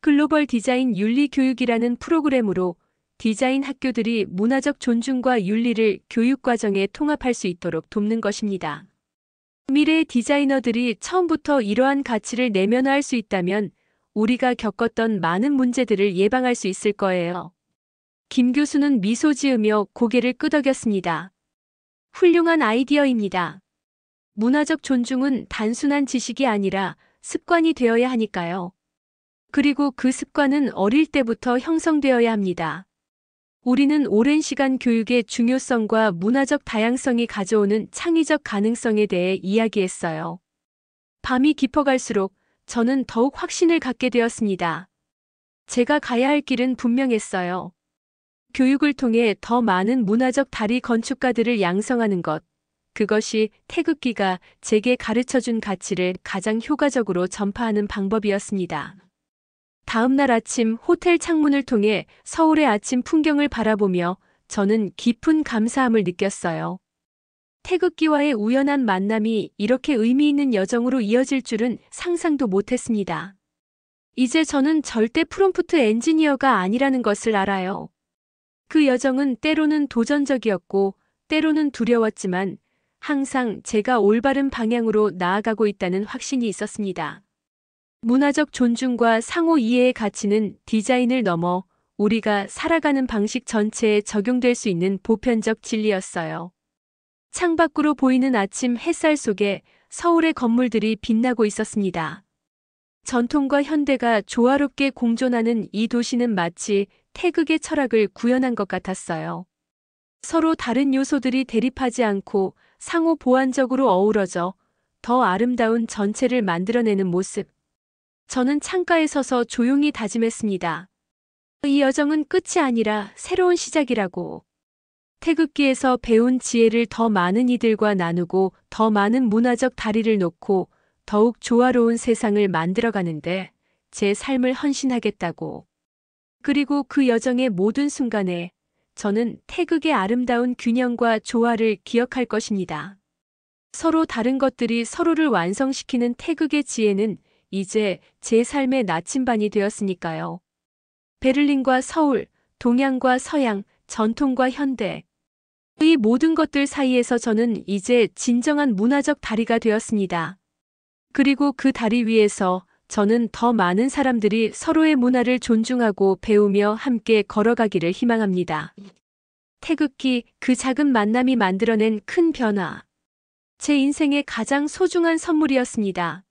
글로벌 디자인 윤리 교육이라는 프로그램으로 디자인 학교들이 문화적 존중과 윤리를 교육 과정에 통합할 수 있도록 돕는 것입니다. 미래의 디자이너들이 처음부터 이러한 가치를 내면화할 수 있다면 우리가 겪었던 많은 문제들을 예방할 수 있을 거예요. 김 교수는 미소 지으며 고개를 끄덕였습니다. 훌륭한 아이디어입니다. 문화적 존중은 단순한 지식이 아니라 습관이 되어야 하니까요. 그리고 그 습관은 어릴 때부터 형성되어야 합니다. 우리는 오랜 시간 교육의 중요성과 문화적 다양성이 가져오는 창의적 가능성에 대해 이야기했어요. 밤이 깊어갈수록 저는 더욱 확신을 갖게 되었습니다. 제가 가야 할 길은 분명했어요. 교육을 통해 더 많은 문화적 다리 건축가들을 양성하는 것. 그것이 태극기가 제게 가르쳐준 가치를 가장 효과적으로 전파하는 방법이었습니다. 다음 날 아침 호텔 창문을 통해 서울의 아침 풍경을 바라보며 저는 깊은 감사함을 느꼈어요. 태극기와의 우연한 만남이 이렇게 의미 있는 여정으로 이어질 줄은 상상도 못했습니다. 이제 저는 절대 프롬프트 엔지니어가 아니라는 것을 알아요. 그 여정은 때로는 도전적이었고, 때로는 두려웠지만, 항상 제가 올바른 방향으로 나아가고 있다는 확신이 있었습니다. 문화적 존중과 상호 이해의 가치는 디자인을 넘어 우리가 살아가는 방식 전체에 적용될 수 있는 보편적 진리였어요. 창밖으로 보이는 아침 햇살 속에 서울의 건물들이 빛나고 있었습니다. 전통과 현대가 조화롭게 공존하는 이 도시는 마치 태극의 철학을 구현한 것 같았어요. 서로 다른 요소들이 대립하지 않고 상호 보완적으로 어우러져 더 아름다운 전체를 만들어내는 모습. 저는 창가에 서서 조용히 다짐했습니다. 이 여정은 끝이 아니라 새로운 시작이라고. 태극기에서 배운 지혜를 더 많은 이들과 나누고 더 많은 문화적 다리를 놓고 더욱 조화로운 세상을 만들어가는데 제 삶을 헌신하겠다고. 그리고 그 여정의 모든 순간에 저는 태극의 아름다운 균형과 조화를 기억할 것입니다. 서로 다른 것들이 서로를 완성시키는 태극의 지혜는 이제 제 삶의 나침반이 되었으니까요. 베를린과 서울, 동양과 서양, 전통과 현대. 이 모든 것들 사이에서 저는 이제 진정한 문화적 다리가 되었습니다. 그리고 그 다리 위에서 저는 더 많은 사람들이 서로의 문화를 존중하고 배우며 함께 걸어가기를 희망합니다. 태극기, 그 작은 만남이 만들어낸 큰 변화. 제 인생의 가장 소중한 선물이었습니다.